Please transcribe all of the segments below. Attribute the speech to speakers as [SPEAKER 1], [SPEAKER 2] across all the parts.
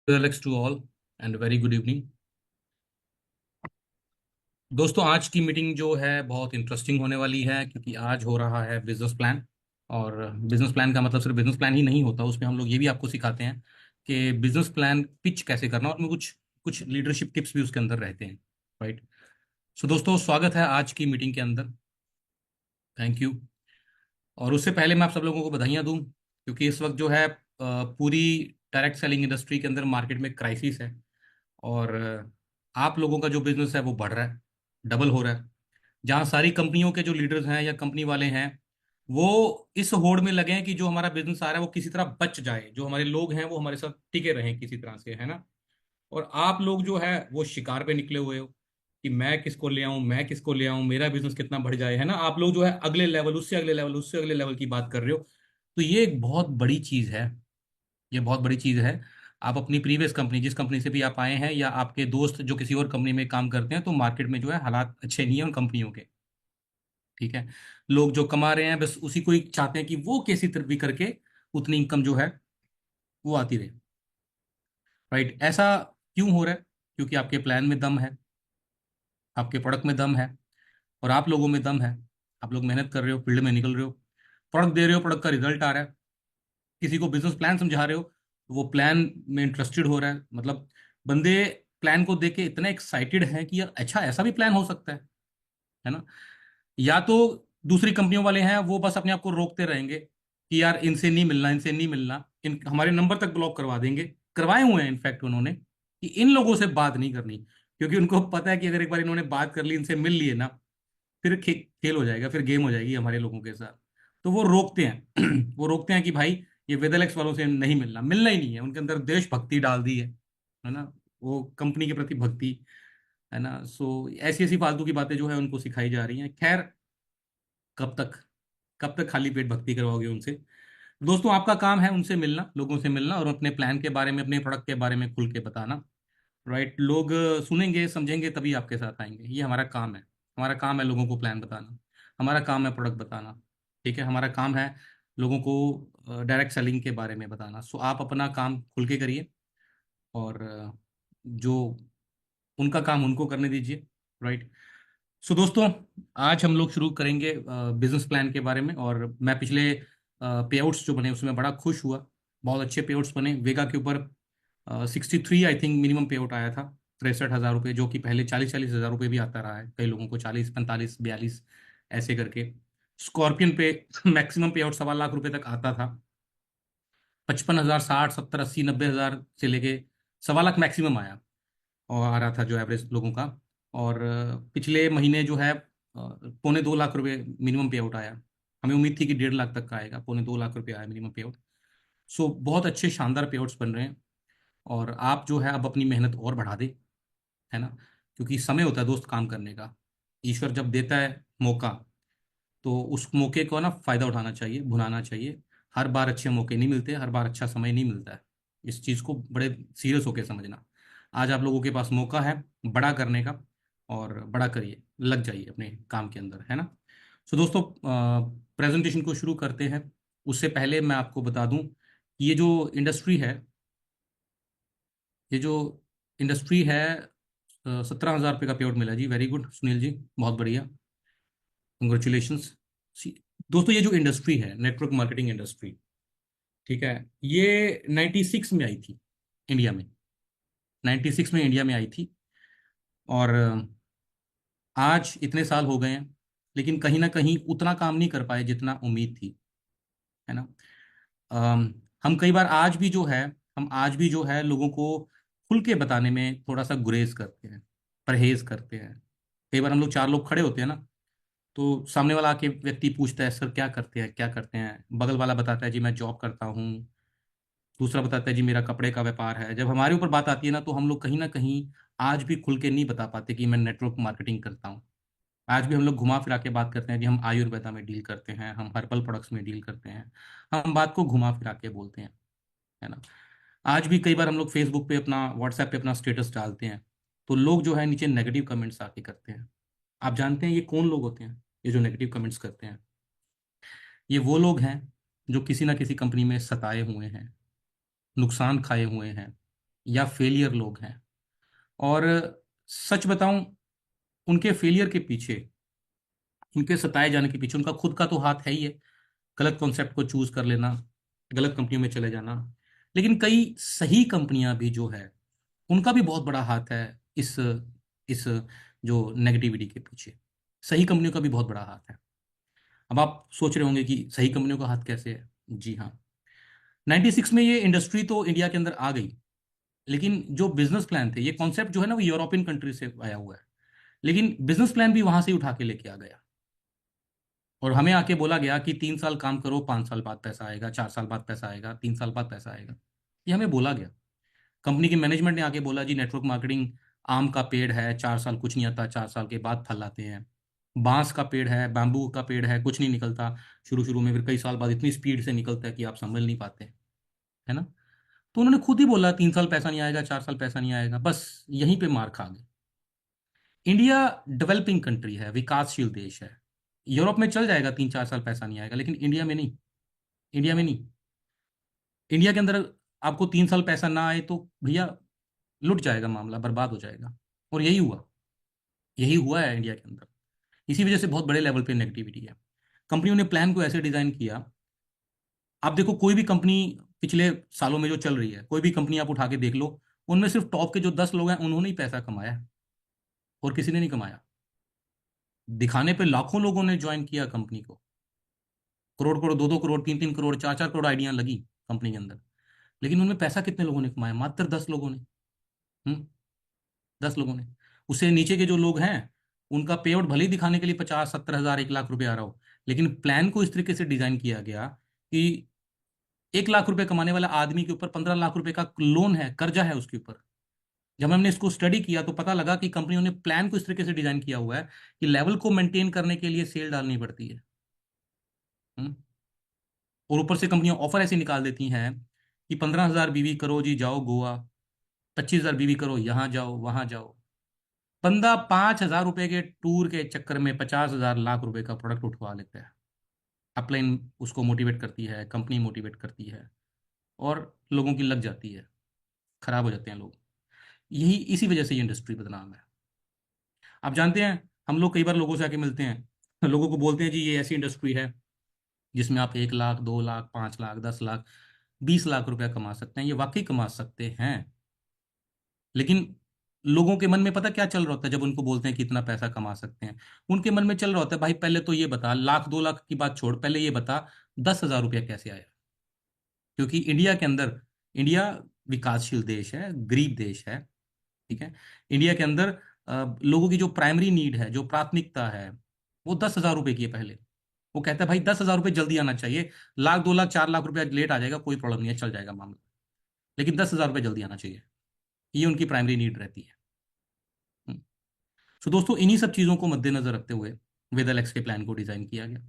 [SPEAKER 1] Alex to all and very good evening। दोस्तों, आज की मीटिंग जो है बहुत इंटरेस्टिंग होने वाली है क्योंकि आज हो रहा है बिजनेस प्लान। और बिजनेस प्लान का मतलब सिर्फ बिजनेस प्लान ही नहीं होता, उसमें हम लोग ये भी आपको सिखाते हैं कि बिजनेस प्लान पिच कैसे करना, और उसमें कुछ कुछ लीडरशिप टिप्स भी उसके अंदर रहते हैं। राइट। सो दोस्तों, स्वागत है आज की मीटिंग के अंदर। Thank you. और उससे पहले मैं आप सब लोगों को बधाइयाँ दूं क्योंकि इस वक्त जो है पूरी डायरेक्ट सेलिंग इंडस्ट्री के अंदर मार्केट में क्राइसिस है। और आप लोगों का जो बिजनेस है वो बढ़ रहा है, डबल हो रहा है। जहाँ सारी कंपनियों के जो लीडर्स हैं या कंपनी वाले हैं वो इस होड़ में लगे हैं कि जो हमारा बिजनेस आ रहा है वो किसी तरह बच जाए, जो हमारे लोग हैं वो हमारे साथ टिके रहें किसी तरह से, है ना। और आप लोग जो है वो शिकार पे निकले हुए हो कि मैं किसको ले आऊं, मैं किसको ले आऊं, मेरा बिजनेस कितना बढ़ जाए, है ना। आप लोग जो है अगले लेवल, उससे अगले लेवल, उससे अगले लेवल की बात कर रहे हो। तो ये एक बहुत बड़ी चीज है। ये बहुत बड़ी चीज है। आप अपनी प्रीवियस कंपनी, जिस कंपनी से भी आप आए हैं, या आपके दोस्त जो किसी और कंपनी में काम करते हैं, तो मार्केट में जो है हालात अच्छे नहीं है उन कंपनियों के। ठीक है। लोग जो कमा रहे हैं बस उसी को ही चाहते हैं कि वो कैसी तरह भी करके उतनी इनकम जो है वो आती रहे। राइट। ऐसा क्यों हो रहा है? क्योंकि आपके प्लान में दम है, आपके प्रोडक्ट में दम है, और आप लोगों में दम है। आप लोग मेहनत कर रहे हो, फील्ड में निकल रहे हो, प्रोडक्ट दे रहे हो, प्रोडक्ट का रिजल्ट आ रहा है। किसी को बिजनेस प्लान समझा रहे हो तो वो प्लान में इंटरेस्टेड हो रहा है। मतलब बंदे प्लान को देख के इतने एक्साइटेड हैं कि यार अच्छा ऐसा भी प्लान हो सकता है ना। या तो दूसरी कंपनियों वाले हैं वो बस अपने आप को रोकते रहेंगे कि यार इनसे नहीं मिलना, इनसे नहीं मिलना, इन हमारे नंबर तक ब्लॉक करवा देंगे। करवाए हुए हैं इनफैक्ट उन्होंने कि इन लोगों से बात नहीं करनी, क्योंकि उनको पता है कि अगर एक बार इन्होंने बात कर ली, इनसे मिल लिए ना, फिर खेल हो जाएगा, फिर गेम हो जाएगी हमारे लोगों के साथ। तो वो रोकते हैं वो रोकते हैं कि भाई ये वेदलेक्स वालों से नहीं मिलना, मिलना ही नहीं है। उनके अंदर देशभक्ति डाल दी है ना। वो कंपनी के प्रति भक्ति, है ना। सो ऐसी ऐसी फालतू की बातें जो है उनको सिखाई जा रही हैं। खैर, कब तक कब तक खाली पेट भक्ति करवाओगे उनसे। दोस्तों, आपका काम है उनसे मिलना, लोगों से मिलना, और अपने प्लान के बारे में, अपने प्रोडक्ट के बारे में खुल के बताना। राइट। लोग सुनेंगे समझेंगे तभी आपके साथ आएंगे। ये हमारा काम है। हमारा काम है लोगों को प्लान बताना, हमारा काम है प्रोडक्ट बताना। ठीक है। हमारा काम है लोगों को डायरेक्ट सेलिंग के बारे में बताना। सो आप अपना काम खुल के करिए, और जो उनका काम उनको करने दीजिए। राइट। सो दोस्तों, आज हम लोग शुरू करेंगे बिजनेस प्लान के बारे में। और मैं पिछले पे आउट्स जो बने उसमें बड़ा खुश हुआ। बहुत अच्छे पे आउट्स बने। वेगा के ऊपर 63 आई थिंक मिनिमम पे आउट आया था, 63,000 रुपये, जो कि पहले 40-40 हज़ार रुपये भी आता रहा है कई लोगों को, 40, 45, 42 ऐसे करके। स्कॉर्पियन पे मैक्सिमम पे आउट 1.25 लाख रुपए तक आता था। 55,000, 60, 70, 80, 90 हज़ार से लेके 1.25 लाख मैक्सिमम आया, और आ रहा था जो एवरेज लोगों का। और पिछले महीने जो है 1.25 लाख रुपए मिनिमम पे आउट आया। हमें उम्मीद थी कि 1.5 लाख तक का आएगा, 2.25 लाख रुपए आया मिनिमम पे आउट। सो बहुत अच्छे शानदार पे आउट्स बन रहे हैं। और आप जो है अब अपनी मेहनत और बढ़ा दे, है ना। क्योंकि समय होता है दोस्त काम करने का। ईश्वर जब देता है मौका, तो उस मौके को ना फायदा उठाना चाहिए, भुनाना चाहिए। हर बार अच्छे मौके नहीं मिलते, हर बार अच्छा समय नहीं मिलता है। इस चीज़ को बड़े सीरियस होकर समझना। आज आप लोगों के पास मौका है बड़ा करने का, और बड़ा करिए, लग जाइए अपने काम के अंदर, है ना। सो दोस्तों, प्रेजेंटेशन को शुरू करते हैं। उससे पहले मैं आपको बता दूं कि ये जो इंडस्ट्री है, ये जो इंडस्ट्री है, 17,000 रुपये का पे आउट मिला जी। वेरी गुड सुनील जी, बहुत बढ़िया, कंग्रेचुलेशंस। दोस्तों, ये जो इंडस्ट्री है, नेटवर्क मार्केटिंग इंडस्ट्री, ठीक है, ये 96 में आई थी इंडिया में। 96 में इंडिया में आई थी। और आज इतने साल हो गए हैं, लेकिन कहीं ना कहीं उतना काम नहीं कर पाए जितना उम्मीद थी, है ना। हम कई बार आज भी जो है, हम आज भी जो है लोगों को खुल के बताने में थोड़ा सा गुरेज करते हैं, परहेज करते हैं। कई बार हम लोग, 4 लोग खड़े होते हैं ना, तो सामने वाला आके व्यक्ति पूछता है सर क्या करते हैं, क्या करते हैं। बगल वाला बताता है जी मैं जॉब करता हूँ। दूसरा बताता है जी मेरा कपड़े का व्यापार है। जब हमारे ऊपर बात आती है ना, तो हम लोग कहीं ना कहीं आज भी खुल के नहीं बता पाते कि मैं नेटवर्क मार्केटिंग करता हूँ। आज भी हम लोग घुमा फिरा के बात करते हैं जी हम आयुर्वेदा में डील करते हैं, हम हर्बल प्रोडक्ट्स में डील करते हैं। हम बात को घुमा फिरा के बोलते हैं, है ना। आज भी कई बार हम लोग फेसबुक पे अपना, व्हाट्सएप पे अपना स्टेटस डालते हैं, तो लोग जो है नीचे नेगेटिव कमेंट्स आके करते हैं। आप जानते हैं ये कौन लोग होते हैं? ये जो नेगेटिव कमेंट्स करते हैं, ये वो लोग हैं जो किसी ना किसी कंपनी में सताए हुए हैं, नुकसान खाए हुए हैं, या फेलियर लोग हैं। और सच बताऊं, उनके फेलियर के पीछे, उनके सताए जाने के पीछे उनका खुद का तो हाथ है ही है। गलत कॉन्सेप्ट को चूज कर लेना, गलत कंपनियों में चले जाना। लेकिन कई सही कंपनियां भी जो है, उनका भी बहुत बड़ा हाथ है इस जो नेगेटिविटी के पीछे। सही कंपनियों का भी बहुत बड़ा हाथ है। अब आप सोच रहे होंगे कि सही कंपनियों का हाथ कैसे है। जी हाँ, 96 में ये इंडस्ट्री तो इंडिया के अंदर आ गई, लेकिन जो बिजनेस प्लान थे, ये कॉन्सेप्ट जो है ना, वो यूरोपियन कंट्री से आया हुआ है। लेकिन बिजनेस प्लान भी वहां से ही उठा के लेके आ गया, और हमें आके बोला गया कि 3 साल काम करो, 5 साल बाद पैसा आएगा, 4 साल बाद पैसा आएगा, 3 साल बाद पैसा आएगा। ये हमें बोला गया। कंपनी के मैनेजमेंट ने आके बोला जी नेटवर्क मार्केटिंग आम का पेड़ है, 4 साल कुछ नहीं आता, 4 साल के बाद फल आते हैं। बांस का पेड़ है, बैम्बू का पेड़ है, कुछ नहीं निकलता शुरू शुरू में, फिर कई साल बाद इतनी स्पीड से निकलता है कि आप संभल नहीं पाते, है ना। तो उन्होंने खुद ही बोला 3 साल पैसा नहीं आएगा, 4 साल पैसा नहीं आएगा, बस यहीं पे मार खा गए। इंडिया डेवलपिंग कंट्री है, विकासशील देश है। यूरोप में चल जाएगा 3-4 साल पैसा नहीं आएगा, लेकिन इंडिया में नहीं। इंडिया में नहीं। इंडिया के अंदर आपको 3 साल पैसा ना आए तो भैया लुट जाएगा मामला, बर्बाद हो जाएगा। और यही हुआ, यही हुआ है इंडिया के अंदर। इसी वजह से बहुत बड़े लेवल पे नेगेटिविटी है। कंपनियों ने प्लान को ऐसे डिजाइन किया। आप देखो कोई भी कंपनी पिछले सालों में जो चल रही है, कोई भी कंपनी आप उठा के देख लो, उनमें सिर्फ टॉप के जो 10 लोग हैं उन्होंने ही पैसा कमाया है, और किसी ने नहीं कमाया। दिखाने पे लाखों लोगों ने ज्वाइन किया कंपनी को, करोड़ करोड़, 2-2 करोड़, 3-3 करोड़, 4-4 करोड़ आइडिया लगी कंपनी के अंदर। लेकिन उनमें पैसा कितने लोगों ने कमाया? मात्र 10 लोगों ने। 10 लोगों ने। उससे नीचे के जो लोग हैं, उनका पे आउट भले ही दिखाने के लिए 50-70 हज़ार, 1 लाख रुपए आ रहा हो, लेकिन प्लान को इस तरीके से डिजाइन किया गया कि 1 लाख रुपए कमाने वाला आदमी के ऊपर 15 लाख रुपए का लोन है, कर्जा है उसके ऊपर। जब हमने इसको स्टडी किया तो पता लगा कि कंपनियों ने प्लान को इस तरीके से डिजाइन किया हुआ है कि लेवल को मेंटेन करने के लिए सेल डालनी पड़ती है। हम्म। और ऊपर से कंपनियां ऑफर ऐसे निकाल देती हैं कि 15,000 बीवी करो जी, जाओ गोवा। 25,000 बीवी करो, यहां जाओ वहां जाओ। बंदा 5,000 रुपए के टूर के चक्कर में 50,000 लाख रुपए का प्रोडक्ट उठवा लेता है। अपलाइन उसको मोटिवेट करती है, कंपनी मोटिवेट करती है, और लोगों की लग जाती है, खराब हो जाते हैं लोग। यही इसी वजह से ये इंडस्ट्री बदनाम है। आप जानते हैं, हम लोग कई बार लोगों से आके मिलते हैं, लोगों को बोलते हैं जी ये ऐसी इंडस्ट्री है जिसमें आप 1 लाख, 2 लाख, 5 लाख, 10 लाख, 20 लाख रुपया कमा सकते हैं। ये वाकई कमा सकते हैं। लेकिन लोगों के मन में पता क्या चल रहा होता है जब उनको बोलते हैं कि इतना पैसा कमा सकते हैं? उनके मन में चल रहा होता है, भाई पहले तो ये बता, 1 लाख 2 लाख की बात छोड़, पहले ये बता 10,000 रुपया कैसे आया। क्योंकि इंडिया के अंदर, इंडिया विकासशील देश है, गरीब देश है, ठीक है। इंडिया के अंदर लोगों की जो प्राइमरी नीड है, जो प्राथमिकता है, वो 10,000 रुपए की है पहले। वो कहता है भाई 10,000 रुपये जल्दी आना चाहिए। 1 लाख 2 लाख 4 लाख रुपया लेट आ जाएगा, कोई प्रॉब्लम नहीं है, चल जाएगा मामला, लेकिन 10,000 रुपये जल्दी आना चाहिए। ये उनकी प्राइमरी नीड रहती है। हम्म। तो दोस्तों, इन्हीं सब चीज़ों को मद्देनजर रखते हुए वेदल एक्स के प्लान को डिजाइन किया गया।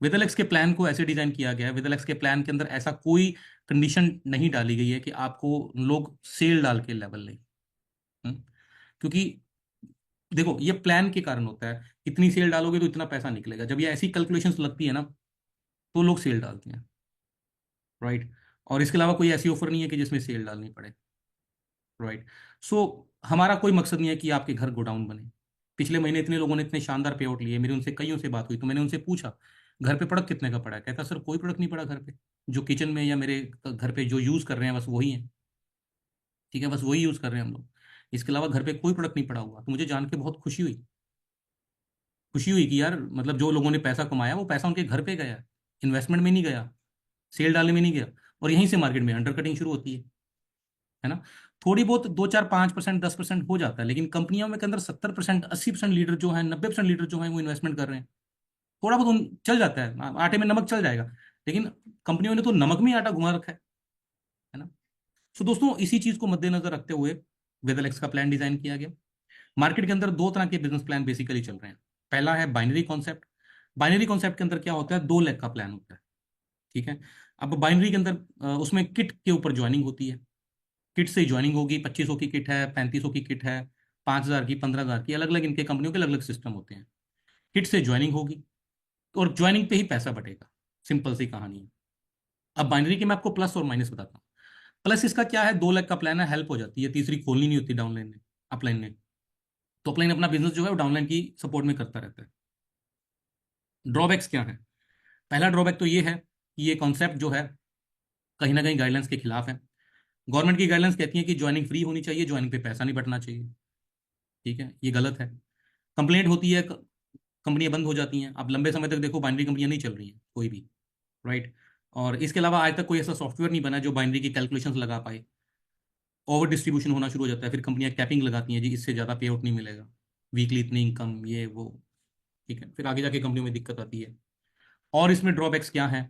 [SPEAKER 1] वेदल एक्स के प्लान को ऐसे डिजाइन किया गया है, वेदल एक्स के प्लान के अंदर ऐसा कोई कंडीशन नहीं डाली गई है कि आपको लोग सेल डाल के लेवल लें। हम्म। क्योंकि देखो, ये प्लान के कारण होता है, इतनी सेल डालोगे तो इतना पैसा निकलेगा। जब ये ऐसी कैलकुलेशंस लगती है ना, तो लोग सेल डालते हैं, राइट। और इसके अलावा कोई ऐसी ऑफर नहीं है कि जिसमें सेल डालनी पड़े, राइट। सो हमारा कोई मकसद नहीं है कि आपके घर गोडाउन बने। पिछले महीने इतने लोगों ने इतने शानदार पे आउट लिए, मेरी उनसे कईयों से बात हुई, तो मैंने उनसे पूछा घर पे प्रोडक्ट कितने का पड़ा है? कहता सर कोई प्रोडक्ट नहीं पड़ा घर पे, जो किचन में या मेरे घर पे जो यूज़ कर रहे हैं बस वही है, ठीक है, बस वही यूज़ कर रहे हैं हम लोग। इसके अलावा घर पे कोई प्रोडक्ट नहीं पड़ा हुआ। तो मुझे जान के बहुत खुशी हुई, खुशी हुई कि यार मतलब जो लोगों ने पैसा कमाया वो पैसा उनके घर पे गया, इन्वेस्टमेंट में नहीं गया, सेल डालने में नहीं गया। और यहीं से मार्केट में अंडर कटिंग शुरू होती है ना। थोड़ी बहुत 2-4-5%, 10% हो जाता है, लेकिन कंपनियों में के अंदर 70%, 80% लीडर जो है, 90% लीडर जो है वो इन्वेस्टमेंट कर रहे हैं। थोड़ा बहुत चल जाता है, आटे में नमक चल जाएगा, लेकिन कंपनियों ने तो नमक में ही आटा घुमा रखा है ना। तो दोस्तों, इसी चीज को मद्देनजर रखते हुए वेदल एक्स का प्लान डिजाइन किया गया। मार्केट के अंदर दो तरह के बिजनेस प्लान बेसिकली चल रहे हैं। पहला है बाइनरी कॉन्सेप्ट। बाइनरी कॉन्सेप्ट के अंदर क्या होता है, 2 लेग का प्लान होता है, ठीक है। अब बाइनरी के अंदर उसमें किट के ऊपर ज्वाइनिंग होती है। किट से ज्वाइनिंग होगी, 2500 की किट है, 3500 की किट है, 5,000 की, 15,000 की, अलग अलग इनके कंपनियों के अलग अलग सिस्टम होते हैं। किट से ज्वाइनिंग होगी, और ज्वाइनिंग पे ही पैसा बटेगा। सिंपल सी कहानी है। अब बाइनरी के मैं आपको प्लस और माइनस बताता हूँ। प्लस इसका क्या है, 2 लाख का प्लान है, हेल्प हो जाती है, तीसरी खोलनी नहीं होती डाउनलाइन ने, अपलाइन ने। तो अपलाइन अपना बिजनेस जो है वो डाउनलाइन की सपोर्ट में करता रहता है। ड्रॉबैक्स क्या है? पहला ड्रॉबैक तो ये है कि ये कॉन्सेप्ट जो है कहीं ना कहीं गाइडलाइंस के खिलाफ है। गवर्नमेंट की गाइडलाइंस कहती है कि ज्वाइनिंग फ्री होनी चाहिए, ज्वाइनिंग पे पैसा नहीं बढ़ना चाहिए। ठीक है, ये गलत है। कंप्लेंट होती है, कंपनियां बंद हो जाती हैं। अब लंबे समय तक देखो बाइनरी कंपनियां नहीं चल रही हैं कोई भी, राइट। और इसके अलावा आज तक कोई ऐसा सॉफ्टवेयर नहीं बना जो बाइनरी की कैलकुलेशंस लगा पाए। ओवर डिस्ट्रीब्यूशन होना शुरू हो जाता है, फिर कंपनियां कैपिंग लगाती हैं, जी इससे ज़्यादा पे आउट नहीं मिलेगा, वीकली इतनी इनकम, ये वो। ठीक है, फिर आगे जाके कंपनियों में दिक्कत आती है। और इसमें ड्रॉबैक्स क्या है?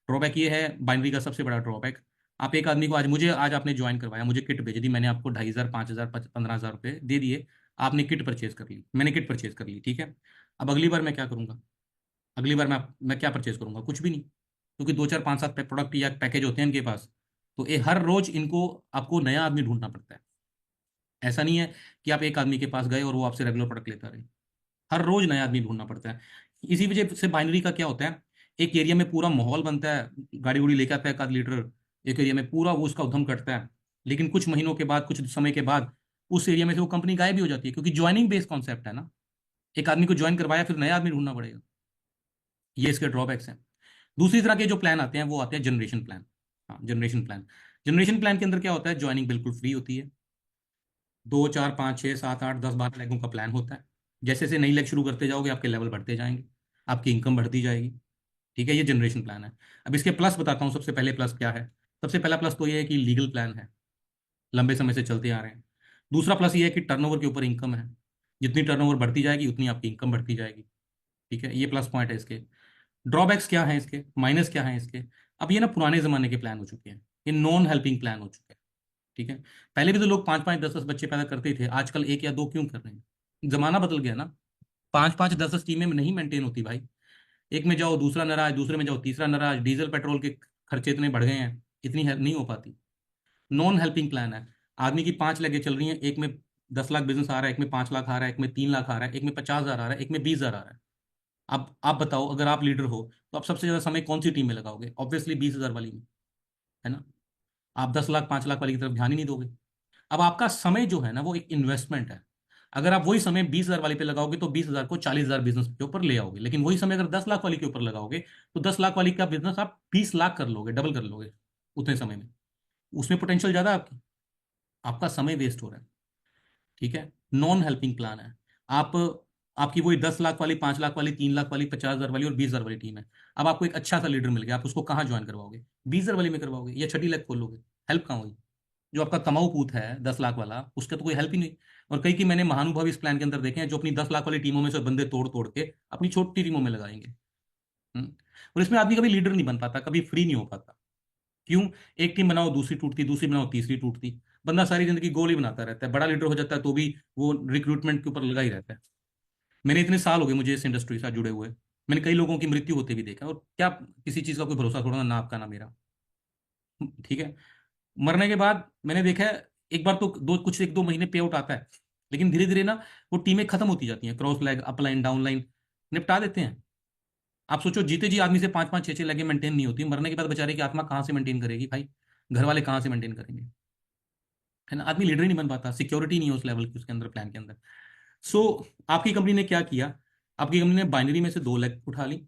[SPEAKER 1] ड्रॉबैक ये है, बाइनरी का सबसे बड़ा ड्रॉबैक, आप एक आदमी को आज आपने ज्वाइन करवाया, मुझे किट भेज दी, मैंने आपको 2,500 5,000 15,000 रुपये दे दिए, आपने किट परचेज कर ली, मैंने किट परचेज कर ली, ठीक है। अब अगली बार मैं क्या करूंगा? अगली बार मैं क्या परचेज करूंगा? कुछ भी नहीं, क्योंकि 2 4 5 7 प्रोडक्ट या पैकेज होते हैं इनके पास। तो ये हर रोज इनको आपको नया आदमी ढूंढना पड़ता है। ऐसा नहीं है कि आप एक आदमी के पास गए और वो आपसे रेगुलर प्रोडक्ट लेता रहे। हर रोज नया आदमी ढूंढना पड़ता है। इसी वजह से बाइनरी का क्या होता है, एक एरिया में पूरा माहौल बनता है, गाड़ी उड़ी लेके आता है 1 आध लीटर, एक एरिया में पूरा वो उसका उद्यम करता है। लेकिन कुछ महीनों के बाद, कुछ समय के बाद उस एरिया में से वो कंपनी गायब भी हो जाती है, क्योंकि ज्वाइनिंग बेस्ड कॉन्सेप्ट है ना। एक आदमी को ज्वाइन करवाया, फिर नया आदमी ढूंढना पड़ेगा। ये इसके ड्रॉबैक्स हैं। दूसरी तरह के जो प्लान आते हैं वो आते हैं जनरेशन प्लान। हाँ, जनरेशन प्लान। जनरेशन प्लान के अंदर क्या होता है, ज्वाइनिंग बिल्कुल फ्री होती है। 2 4 5 6 7 8 10 12 लेगों का प्लान होता है। जैसे जैसे नई लेग शुरू करते जाओगे आपके लेवल बढ़ते जाएंगे, आपकी इनकम बढ़ती जाएगी। ठीक है, ये जनरेशन प्लान है। अब इसके प्लस बताता हूँ। सबसे पहले प्लस क्या है? सबसे पहला प्लस तो ये है कि लीगल प्लान है, लंबे समय से चलते आ रहे हैं। दूसरा प्लस ये है कि टर्नओवर के ऊपर इनकम है, जितनी टर्नओवर बढ़ती जाएगी उतनी आपकी इनकम बढ़ती जाएगी। ठीक है, ये प्लस पॉइंट है इसके। ड्रॉबैक्स क्या है इसके, माइनस क्या है इसके? अब ये ना पुराने जमाने के प्लान हो चुके हैं, ये नॉन हेल्पिंग प्लान हो चुके हैं। ठीक है, पहले भी तो लोग 5 5 10 10 बच्चे पैदा करते थे, आजकल 1 या 2 क्यों कर रहे हैं? जमाना बदल गया ना। 5 5 10 10 टीमें नहीं मेंटेन होती भाई। एक में जाओ दूसरा नाराज, दूसरे में जाओ तीसरा नाराज, डीजल पेट्रोल के खर्चे इतने बढ़ गए हैं, इतनी हेल्प नहीं हो पाती। नॉन हेल्पिंग प्लान है। आदमी की 5 लेगे चल रही हैं, एक में 10 लाख बिजनेस आ रहा है, एक में 5 लाख आ रहा है, एक में 3 लाख आ रहा है, एक में 50,000 आ रहा है, एक में 20,000 आ रहा है। अब आप बताओ, अगर आप लीडर हो तो आप सबसे ज्यादा समय कौन सी टीम में लगाओगे? ऑब्वियसली 20,000 वाली में, है ना। आप 10 लाख 5 लाख वाली की तरफ ध्यान ही नहीं दोगे। अब आपका समय जो है ना वो एक इन्वेस्टमेंट है। अगर आप वही समय 20,000 वाली पे लगाओगे तो 20,000 को 40,000 बिजनेस के ऊपर ले आओगे, लेकिन वही समय अगर 10 लाख वाली के ऊपर लगाओगे तो 10 लाख वाली का बिजनेस आप 20 लाख कर लोगे, डबल कर लोगे उतने समय में। उसमें पोटेंशियल ज्यादा है आपकी, आपका समय वेस्ट हो रहा है। ठीक है, नॉन हेल्पिंग प्लान है। आप आपकी वही 10 लाख वाली, 5 लाख वाली, 3 लाख वाली, 50,000 वाली और 20,000 वाली टीम है। अब आपको एक अच्छा सा लीडर मिल गया, आप उसको कहाँ ज्वाइन करवाओगे? 20,000 वाली में करवाओगे या छठी लेग खोलोगे? हेल्प कहाँ हुई? जो आपका कमाऊ पूत है 10 लाख वाला, उसका तो कोई हेल्प ही नहीं। और कई की मैंने महानुभाव इस प्लान के अंदर देखे हैं जो अपनी 10 लाख वाली टीमों में से बंदे तोड़ तोड़ के अपनी छोटी टीमों में लगाएंगे। हम्म। और इसमें आदमी कभी लीडर नहीं बन पाता, कभी फ्री नहीं हो पाता। क्यों? एक टीम बनाओ दूसरी टूटती, दूसरी बनाओ तीसरी टूटती, बंदा सारी जिंदगी गोल ही बनाता रहता है, बड़ा लीडर हो जाता है तो भी वो रिक्रूटमेंट के ऊपर लगा ही रहता है। मैंने इतने साल हो गए मुझे इस इंडस्ट्री से साथ जुड़े हुए, मैंने कई लोगों की मृत्यु होते भी देखा, और क्या किसी चीज का कोई भरोसा थोड़ा ना आपका ना मेरा। ठीक है, मरने के बाद मैंने देखा है, एक बार तो दो कुछ 1 2 महीने पे आउट आता है, लेकिन धीरे धीरे ना वो टीमें खत्म होती जाती हैं, cross line up line down line निपटा देते हैं। आप सोचो, जीते जी आदमी से 5 5 6 6 लगे मेंटेन नहीं होती, मरने के बाद बेचारे की आत्मा कहाँ से मेंटेन करेगी भाई? घर वाले कहाँ से मेंटेन करेंगे? है ना, आदमी लीडर ही नहीं बन पाता, सिक्योरिटी नहीं है उस लेवल की उसके अंदर, प्लान के अंदर। सो आपकी कंपनी ने क्या किया? आपकी कंपनी ने बाइनरी में से 2 लाख उठा ली,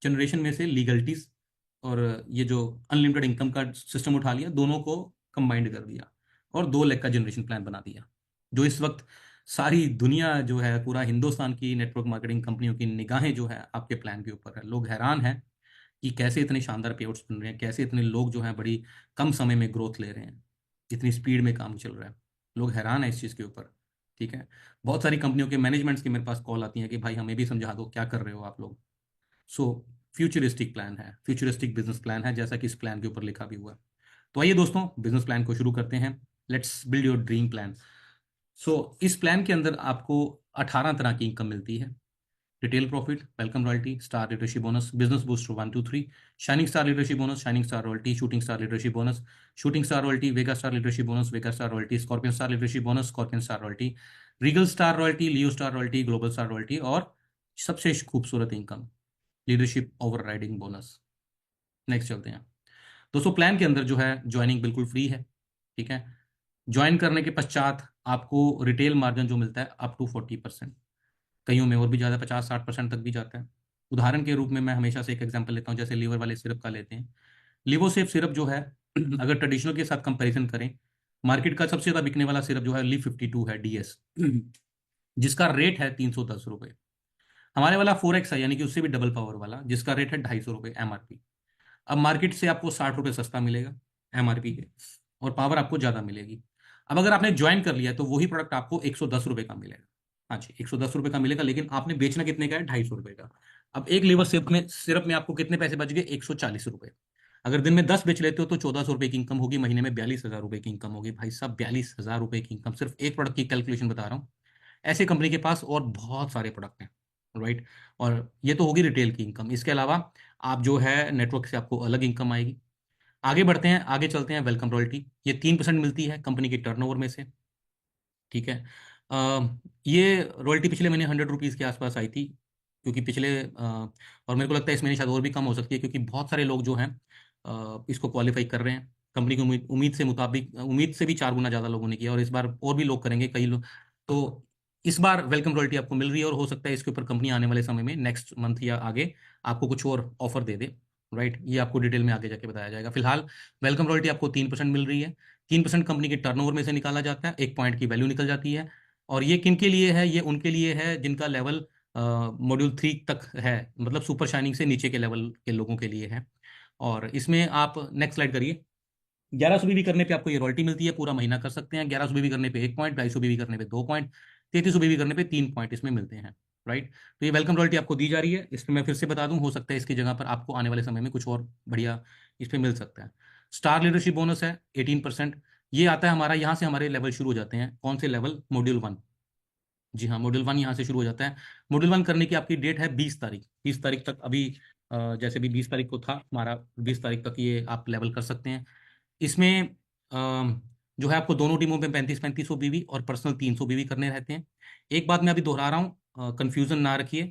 [SPEAKER 1] जनरेशन में से लीगलिटीज और ये जो अनलिमिटेड इनकम का सिस्टम उठा लिया, दोनों को कंबाइंड कर दिया और 2 लाख का जनरेशन प्लान बना दिया। जो इस वक्त सारी दुनिया जो है, पूरा हिंदुस्तान की नेटवर्क मार्केटिंग कंपनियों की निगाहें जो है आपके प्लान के ऊपर है। लोग हैरान हैं कि कैसे इतने शानदार पेआउट्स बन रहे हैं, कैसे इतने लोग जो हैं बड़ी कम समय में ग्रोथ ले रहे हैं, इतनी स्पीड में काम चल रहा है। लोग हैरान है इस चीज़ के ऊपर। ठीक है, बहुत सारी कंपनियों के मैनेजमेंट्स की मेरे पास कॉल आती हैं कि भाई हमें भी समझा दो, क्या कर रहे हो आप लोग। सो फ्यूचरिस्टिक प्लान है, फ्यूचरिस्टिक बिजनेस प्लान है, जैसा कि इस प्लान के ऊपर लिखा भी हुआ है। तो आइए दोस्तों, बिजनेस प्लान को शुरू करते हैं। Let's build your dream plan. So इस प्लान के अंदर आपको 18 तरह की इनकम मिलती है। Retail profit, welcome royalty, star leadership bonus, business booster 1 2 3, shining star leadership bonus, shining star royalty, shooting star leadership bonus, shooting star royalty, Vega star leadership bonus, Vega star royalty, scorpion star leadership bonus, scorpion star royalty, regal star royalty, Leo star royalty, global star royalty और सबसे खूबसूरत income, leadership overriding bonus. Next चलते हैं दोस्तों। Plan के अंदर जो है ज्वाइनिंग बिल्कुल फ्री है। ठीक है। ज्वाइन करने के पश्चात आपको रिटेल मार्जिन जो मिलता है अप टू 40%, कईयों में और भी ज़्यादा 50-60% तक भी जाता है। उदाहरण के रूप में मैं हमेशा से एक एग्जांपल लेता हूँ, जैसे लीवर वाले सिरप का लेते हैं। लिवोसेफ सिरप जो है अगर ट्रेडिशनल के साथ कंपैरिजन करें, मार्केट का सबसे ज़्यादा बिकने वाला सिरप जो है लिव 52 है, डीएस, जिसका रेट है 310 रुपये। हमारे वाला 4x है, यानी कि उससे भी डबल पावर वाला, जिसका रेट है 250 रुपये एमआरपी। अब मार्केट से आपको 60 रुपये सस्ता मिलेगा एमआरपी के, और पावर आपको ज़्यादा मिलेगी। अब अगर आपने ज्वाइन कर लिया तो वही प्रोडक्ट आपको 110 रुपये का मिलेगा। हाँ जी, 110 रुपये का मिलेगा, लेकिन आपने बेचना कितने का है? 250 रुपये का। अब एक लीवर सिरप में आपको कितने पैसे बच गए? 140 रुपये। अगर दिन में 10 बेच लेते हो तो 1400 रुपये की इनकम होगी, महीने में 42,000 रुपये की इनकम होगी। भाई साहब, 42,000 रुपये की इनकम सिर्फ एक प्रोडक्ट की कैलकुलेशन बता रहा हूँ। ऐसे कंपनी के पास और बहुत सारे प्रोडक्ट हैं, राइट। और ये तो होगी रिटेल की इनकम। इसके अलावा आप जो है नेटवर्क से आपको अलग इनकम आएगी। आगे बढ़ते हैं, आगे चलते हैं। वेलकम रॉयल्टी ये 3% मिलती है कंपनी की टर्नओवर में से, ठीक है। ये रॉयल्टी पिछले महीने 100 रुपीज़ के आसपास आई थी, क्योंकि और मेरे को लगता है इस महीने शायद और भी कम हो सकती है, क्योंकि बहुत सारे लोग जो हैं इसको क्वालिफाई कर रहे हैं। कंपनी की उम्मीद से भी 4 गुना ज़्यादा लोगों ने किया, और इस बार और भी लोग करेंगे, कई लोग। तो इस बार वेलकम रॉयल्टी आपको मिल रही है, और हो सकता है इसके ऊपर कंपनी आने वाले समय में नेक्स्ट मंथ या आगे आपको कुछ और ऑफर दे दे, राइट। ये आपको डिटेल में आगे जाके बताया जाएगा। फिलहाल वेलकम रॉयल्टी आपको 3% मिल रही है। 3% कंपनी के टर्नओवर में से निकाला जाता है, 1 पॉइंट की वैल्यू निकल जाती है। और ये किन के लिए है? ये उनके लिए है जिनका लेवल मॉड्यूल 3 तक है, मतलब सुपर शाइनिंग से नीचे के लेवल के लोगों के लिए है। और इसमें आप नेक्स्ट स्लाइड करिए। 1100 बीवी करने पे आपको ये रॉयल्टी मिलती है, पूरा महीना कर सकते हैं। 1100 बीवी करने पे 1 पॉइंट, 250 बीवी करने पे 2 पॉइंट, 3300 बीवी करने पे 3 पॉइंट इसमें मिलते हैं, राइट। तो ये वेलकम रॉयल्टी आपको दी जा रही है। इसमें मैं फिर से बता दूं, हो सकता है इसकी जगह पर आपको आने वाले समय में कुछ और बढ़िया इस पे मिल सकता है। स्टार लीडरशिप बोनस है 18%। ये आता है हमारा, यहाँ से हमारे लेवल शुरू हो जाते हैं। कौन से लेवल? मॉड्यूल 1। जी हाँ, मॉड्यूल 1 यहाँ से शुरू हो जाता है। मॉड्यूल 1 करने की आपकी डेट है 20 तारीख। 20 तारीख तक अभी जैसे भी 20 तारीख को था हमारा, 20 तारीख तक ये आप लेवल कर सकते हैं। इसमें जो है आपको दोनों टीमों में 35-35 बीवी और पर्सनल 300 बीवी करने रहते हैं। एक बात मैं अभी दोहरा रहा हूँ, कंफ्यूजन ना रखिए,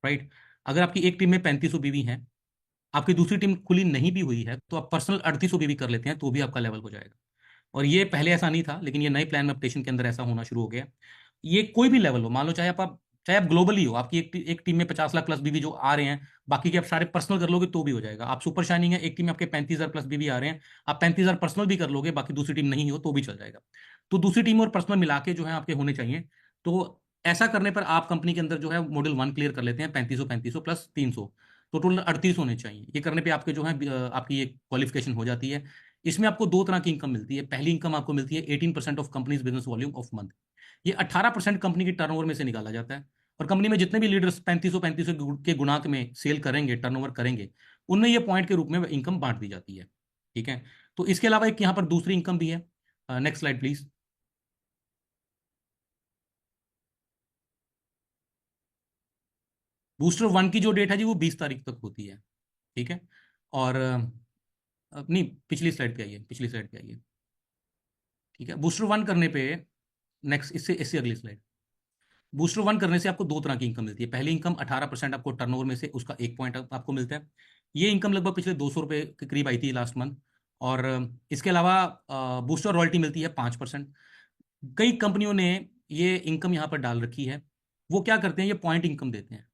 [SPEAKER 1] राइट। अगर आपकी एक टीम में 3500 बीवी है, आपकी दूसरी टीम खुली नहीं भी हुई है, तो आप पर्सनल 3800 बीवी कर लेते हैं तो भी आपका लेवल हो जाएगा। और ये पहले ऐसा नहीं था, लेकिन ये नए प्लान में अपडेशन के अंदर ऐसा होना शुरू हो गया। ये कोई भी लेवल हो, मान लो चाहे आप ग्लोबली हो, आपकी एक टीम में 50 लाख प्लस बीवी जो आ रहे हैं, बाकी के आप सारे पर्सनल कर लोगे तो भी हो जाएगा। आप सुपर शाइनिंग है, एक टीम में आपके 35,000 प्लस बीवी आ रहे हैं, आप 35,000 पर्सनल भी कर लोगे, बाकी दूसरी टीम नहीं हो तो भी चल जाएगा। तो दूसरी टीम और पर्सनल मिला के जो है आपके होने चाहिए। तो ऐसा करने पर आप कंपनी के अंदर जो है मॉड्यूल 1 क्लियर कर लेते हैं, 3500 प्लस 300, तो टोटल 38 होने चाहिए। ये करने पे आपके जो है आपकी ये क्वालिफिकेशन हो जाती है। इसमें आपको दो तरह की इनकम मिलती है। पहली इनकम आपको मिलती है 18% of companies business volume of month. ये 18% कंपनी की टर्नओवर में से निकाला जाता है। और कंपनी में जितने भी लीडर्स 3500 के गुणांक में सेल करेंगे, टर्नओवर करेंगे, उनमें ये पॉइंट के रूप में इनकम बांट दी जाती है, ठीक है। तो इसके अलावा एक यहाँ पर दूसरी इनकम भी है। Next slide please. बूस्टर 1 की जो डेट है जी, वो 20 तारीख तक होती है, ठीक है। और नहीं, पिछली स्लाइड पे आइए, पिछली स्लाइड पे आइए, ठीक है। बूस्टर 1 करने पे नेक्स्ट, इससे इससे अगली स्लाइड। बूस्टर 1 करने से आपको दो तरह की इनकम मिलती है। पहली इनकम 18% आपको टर्नओवर में से उसका 1 पॉइंट आपको मिलता है। ये इनकम लगभग पिछले 200 रुपये के करीब आई थी लास्ट मंथ। और इसके अलावा बूस्टर रॉयल्टी मिलती है 5%। कई कंपनियों ने ये इनकम यहाँ पर डाल रखी है। वो क्या करते हैं, ये पॉइंट इनकम देते हैं,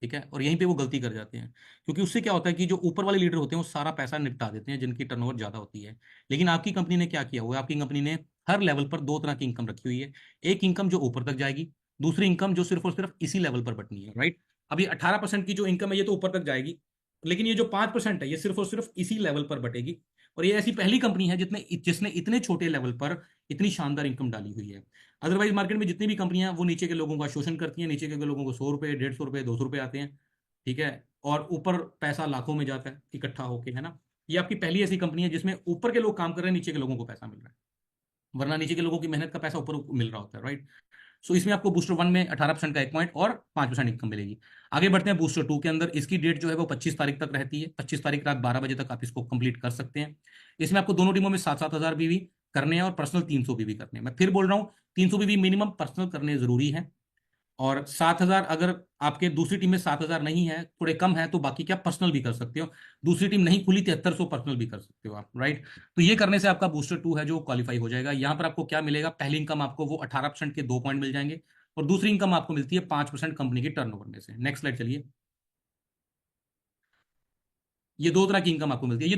[SPEAKER 1] ठीक है। और यहीं पे वो गलती कर जाते हैं, क्योंकि उससे क्या होता है कि जो ऊपर वाले लीडर होते हैं वो सारा पैसा निपटा देते हैं जिनकी टर्नओवर ज़्यादा होती है। लेकिन आपकी कंपनी ने क्या किया हुआ है? आपकी कंपनी ने हर लेवल पर दो तरह की इनकम रखी हुई है। एक इनकम जो ऊपर तक जाएगी, दूसरी इनकम जो सिर्फ और सिर्फ इसी लेवल पर बटनी है, राइट। अभी 18% की जो इनकम है ये तो ऊपर तक जाएगी, लेकिन ये जो 5% है ये सिर्फ और सिर्फ इसी लेवल पर बटेगी। और ये ऐसी पहली कंपनी है जितने जिसने इतने छोटे लेवल पर इतनी शानदार इनकम डाली हुई है। अदरवाइज मार्केट में जितनी भी कंपनियां वो नीचे के लोगों का शोषण करती हैं, नीचे के लोगों को 100 रुपये, 150 रुपये, 200 रुपये आते हैं, ठीक है। और ऊपर पैसा लाखों में जाता है इकट्ठा होके, है ना। ये आपकी पहली ऐसी कंपनी है जिसमें ऊपर के लोग काम कर रहे हैं, नीचे के लोगों को पैसा मिल रहा है। वरना नीचे के लोगों की मेहनत का पैसा ऊपर मिल रहा होता है, राइट। सो इसमें आपको बूस्टर 1 में 18% का 1 पॉइंट और 5% इनकम मिलेगी। आगे बढ़ते हैं बूस्टर 2 के अंदर। इसकी डेट जो है वो 25 तारीख तक रहती है। 25 तारीख रात 12 बजे तक आप इसको कंप्लीट कर सकते हैं। इसमें आपको दोनों टीमों में 7-7 हज़ार बीवी करने हैं और पर्सनल 300 बीवी करने हैं। मैं फिर बोल रहा हूँ, 300 बीवी मिनिमम पर्सनल करने जरूरी है। और 7,000 अगर आपके दूसरी टीम में 7,000 नहीं है, थोड़े कम है, तो बाकी क्या पर्सनल भी कर सकते हो। दूसरी टीम नहीं खुली 7300 पर्सनल भी कर सकते हो आप, राइट। तो ये करने से आपका बूस्टर 2 है जो क्वालिफाई हो जाएगा। यहाँ पर आपको क्या मिलेगा, पहली इनकम आपको वो 18% के 2 पॉइंट मिल जाएंगे, और दूसरी इनकम आपको मिलती है 5% कंपनी की टर्नओवर में से। नेक्स्ट स्लाइड चलिए। ये दो तरह की इनकम आपको मिलती है,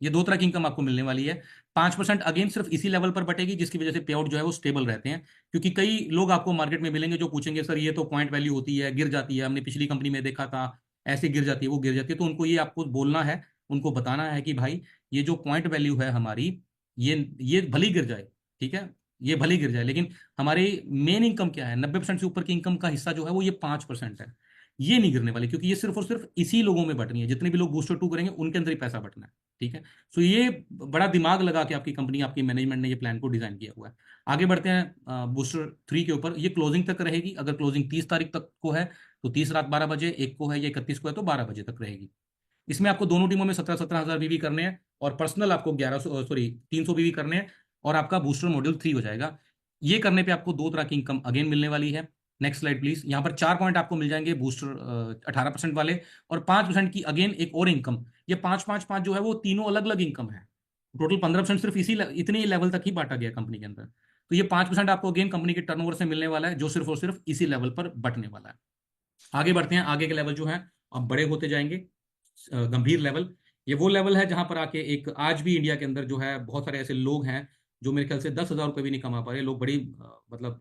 [SPEAKER 1] ये दो तरह की इनकम आपको मिलने वाली है। 5% अगेन सिर्फ इसी लेवल पर बटेगी, जिसकी वजह से पे आउट जो है वो स्टेबल रहते हैं। क्योंकि कई लोग आपको मार्केट में मिलेंगे जो पूछेंगे सर ये तो पॉइंट वैल्यू होती है, गिर जाती है, हमने पिछली कंपनी में देखा था ऐसे गिर जाती है, वो गिर जाती है। तो उनको ये आपको बोलना है, उनको बताना है कि भाई ये जो पॉइंट वैल्यू है हमारी, ये भले ही गिर जाए, ठीक है, ये भले ही गिर जाए, लेकिन हमारी मेन इनकम क्या है, 90% से ऊपर की इनकम का हिस्सा जो है वो ये 5% है, ये नहीं गिरने वाली, क्योंकि ये सिर्फ और सिर्फ इसी लोगों में बटनी है, जितने भी लोग बूस्टर 2 करेंगे उनके अंदर ही पैसा बटना है, ठीक है। सो ये बड़ा दिमाग लगा के आपकी कंपनी, आपकी मैनेजमेंट ने ये प्लान को डिजाइन किया हुआ है। आगे बढ़ते हैं बूस्टर 3 के ऊपर। ये क्लोजिंग तक रहेगी। अगर क्लोजिंग 30 तारीख तक को है तो 30 रात 12 बजे, एक को है या 31 को है तो 12 बजे तक रहेगी। इसमें आपको दोनों टीमों में 17,000 बीवी करने हैं, और पर्सनल आपको 300 बीवी करने हैं, और आपका बूस्टर मॉड्यूल 3 हो जाएगा। ये करने पे आपको दो तरह की इनकम अगेन मिलने वाली है। Next slide please. यहाँ पर 4 पॉइंट आपको मिल जाएंगे बूस्टर 18% वाले, और 5% की अगेन एक और इनकम। ये 5-5-5 जो है वो तीनों अलग अलग इनकम है। टोटल 15% सिर्फ इतने ही लेवल तक ही बांटा गया कंपनी के अंदर। तो ये 5% आपको अगेन कंपनी के टर्नओवर से मिलने वाला है, जो सिर्फ और सिर्फ इसी लेवल पर बटने वाला है। आगे बढ़ते हैं। आगे के लेवल जो है अब बड़े होते जाएंगे, गंभीर लेवल। ये वो लेवल है जहां पर आके एक आज भी इंडिया के अंदर जो है बहुत सारे ऐसे लोग हैं जो मेरे ख्याल से 10,000 रुपये भी नहीं कमा पा रहे। लोग बड़ी मतलब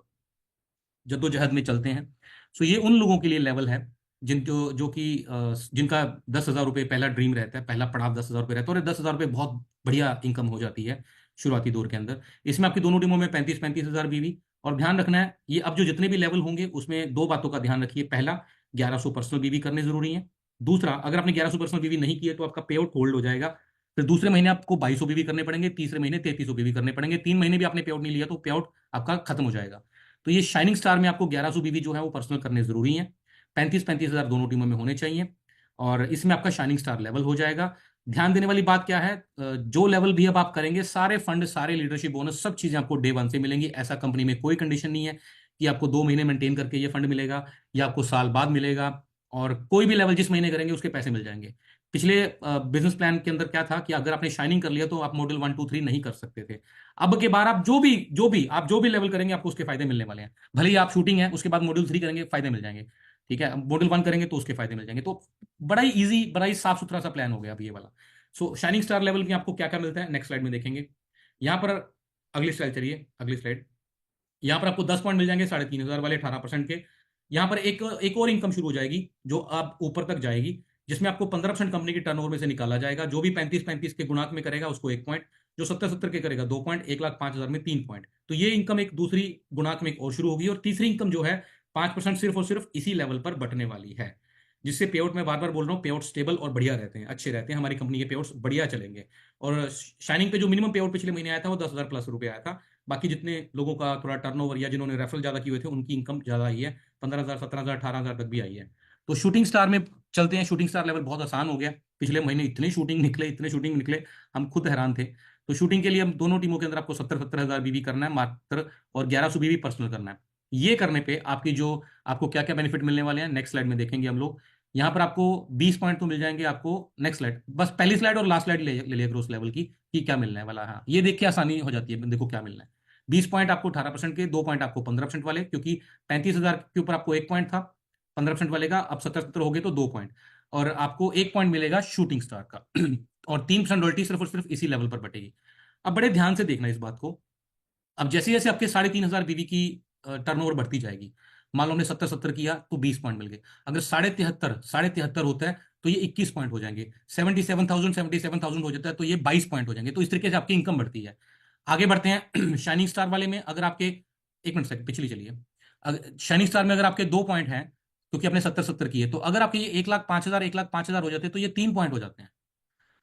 [SPEAKER 1] जद्दोजहद में चलते हैं। सो ये उन लोगों के लिए लेवल है जो कि जिनका 10,000 रुपये पहला ड्रीम रहता है, पहला पड़ाव 10,000 रुपये रहता है, और 10,000 रुपये बहुत बढ़िया इनकम हो जाती है शुरुआती दौर के अंदर। इसमें आपकी दोनों टीमों में 35-35 हज़ार बीवी। और ध्यान रखना है, ये अब जो जितने भी लेवल होंगे उसमें दो बातों का ध्यान रखिए। पहला, 1100 पर्सनल बीवी करने जरूरी है। दूसरा, अगर आपने 1100 पर्सनल बीवी नहीं किए तो आपका पे आउट होल्ड हो जाएगा। फिर दूसरे महीने आपको 2200 बीवी करने पड़ेंगे, तीसरे महीने 3300 बीवी करने पड़ेंगे। 3 महीने भी आपने पे आउट नहीं लिया तो पे आउट आपका खत्म हो जाएगा। तो ये शाइनिंग स्टार में आपको 1100 बीवी जो है वो पर्सनल करने जरूरी है। 35-35 हज़ार दोनों टीमों में होने चाहिए, और इसमें आपका शाइनिंग स्टार लेवल हो जाएगा। ध्यान देने वाली बात क्या है, जो लेवल भी अब आप करेंगे, सारे फंड, सारे लीडरशिप बोनस, सब चीजें आपको डे 1 से मिलेंगी। ऐसा कंपनी में कोई कंडीशन नहीं है कि आपको 2 महीने मेंटेन करके ये फंड मिलेगा या आपको साल बाद मिलेगा। और कोई भी लेवल जिस महीने करेंगे उसके पैसे मिल जाएंगे। पिछले बिजनेस प्लान के अंदर क्या था कि अगर आपने शाइनिंग कर लिया तो आप मॉडल 1 2 3 नहीं कर सकते थे। अब के बार आप जो भी लेवल करेंगे आपको उसके फायदे मिलने वाले हैं। भले ही आप शूटिंग है उसके बाद मॉड्यूल 3 करेंगे, फायदे मिल जाएंगे, ठीक है। मॉड्यूल 1 करेंगे तो उसके फायदे मिल जाएंगे। तो बड़ा ही इजी, बड़ा ही साफ सुथरा सा प्लान हो गया अभी ये वाला। सो शाइनिंग स्टार लेवल में आपको क्या क्या मिलता है नेक्स्ट स्लाइड में देखेंगे। यहाँ पर अगली स्लाइड चलिए, अगली स्लाइड। यहाँ पर आपको 10 पॉइंट मिल जाएंगे 3,500 वाले 18% के। यहाँ पर एक और इनकम शुरू हो जाएगी जो आप ऊपर तक जाएगी, जिसमें आपको 15% कंपनी की टर्नओवर में से निकाला जाएगा। जो भी 35-35 के गुणांक में करेगा उसको 1 पॉइंट, जो 70-70 के करेगा 2 पॉइंट, 1,05,000 में 3 पॉइंट। तो ये इनकम एक दूसरी गुणांक में एक और शुरू होगी। और तीसरी इनकम जो है 5% सिर्फ और सिर्फ इसी लेवल पर बटने वाली है, जिससे पे आउट, मैं बार बार बोल रहा हूँ, पे आउट स्टेबल और बढ़िया रहते हैं, अच्छे रहते हैं। हमारी कंपनी के पे आउट्स बढ़िया चलेंगे। और शाइनिंग पे जो मिनिमम पे आउट पिछले महीने आया था वो 10,000 प्लस रुपये आया था। बाकी जितने लोगों का थोड़ा टर्नओवर या जिन्होंने रेफरल ज्यादा किए हुए थे उनकी इनकम ज्यादा आई है, 15,000 17,000 18,000 तक भी आई है। तो शूटिंग स्टार में चलते हैं। शूटिंग स्टार लेवल बहुत आसान हो गया। पिछले महीने इतने शूटिंग निकले, हम खुद हैरान थे। तो शूटिंग के लिए हम दोनों टीमों के अंदर आपको 70-70 हज़ार बीवी करना है मात्र, और 1100 बीवी पर्सनल करना है। ये करने पे आपकी जो आपको क्या क्या बेनिफिट मिलने वाले हैं नेक्स्ट स्लाइड में देखेंगे हम लोग। यहाँ पर आपको 20 पॉइंट तो मिल जाएंगे आपको। नेक्स्ट स्लाइड, बस पहली स्लाइड और लास्ट स्लाइड ले लिया ग्रोस लेवल की कि क्या मिलने है वाला। हाँ, ये देख के आसानी हो जाती है, देखो क्या मिलना है। 20 पॉइंट आपको 18% के, 2 पॉइंट आपको 15% वाले, क्योंकि 35,000 के ऊपर आपको 1 पॉइंट था 15% वाले का, अब 70-70 हो गए तो 2 पॉइंट। और आपको 1 पॉइंट मिलेगा शूटिंग स्टार का और 3% रॉयल्टी सिर्फ और सिर्फ इसी लेवल पर बटेगी। अब बड़े ध्यान से देखना इस बात को। अब जैसे जैसे आपके 3,500 बीवी की टर्नओवर बढ़ती जाएगी, मान लो हमने 70-70 किया तो 20 पॉइंट मिल गए। अगर 73.5 होता है तो ये 21 पॉइंट हो जाएंगे। 77,000 हो जाता है तो ये 22 पॉइंट हो जाएंगे। तो इस तरीके से आपकी इनकम बढ़ती है। आगे बढ़ते हैं शाइनिंग स्टार वाले में। अगर आपके, एक मिनट से पिछली चलिए, शाइनिंग स्टार में अगर आपके 2 पॉइंट हैं क्योंकि आपने 70-70 किए, तो अगर आपके ये 1,05,000 हो जाते हैं तो ये 3 पॉइंट हो जाते हैं।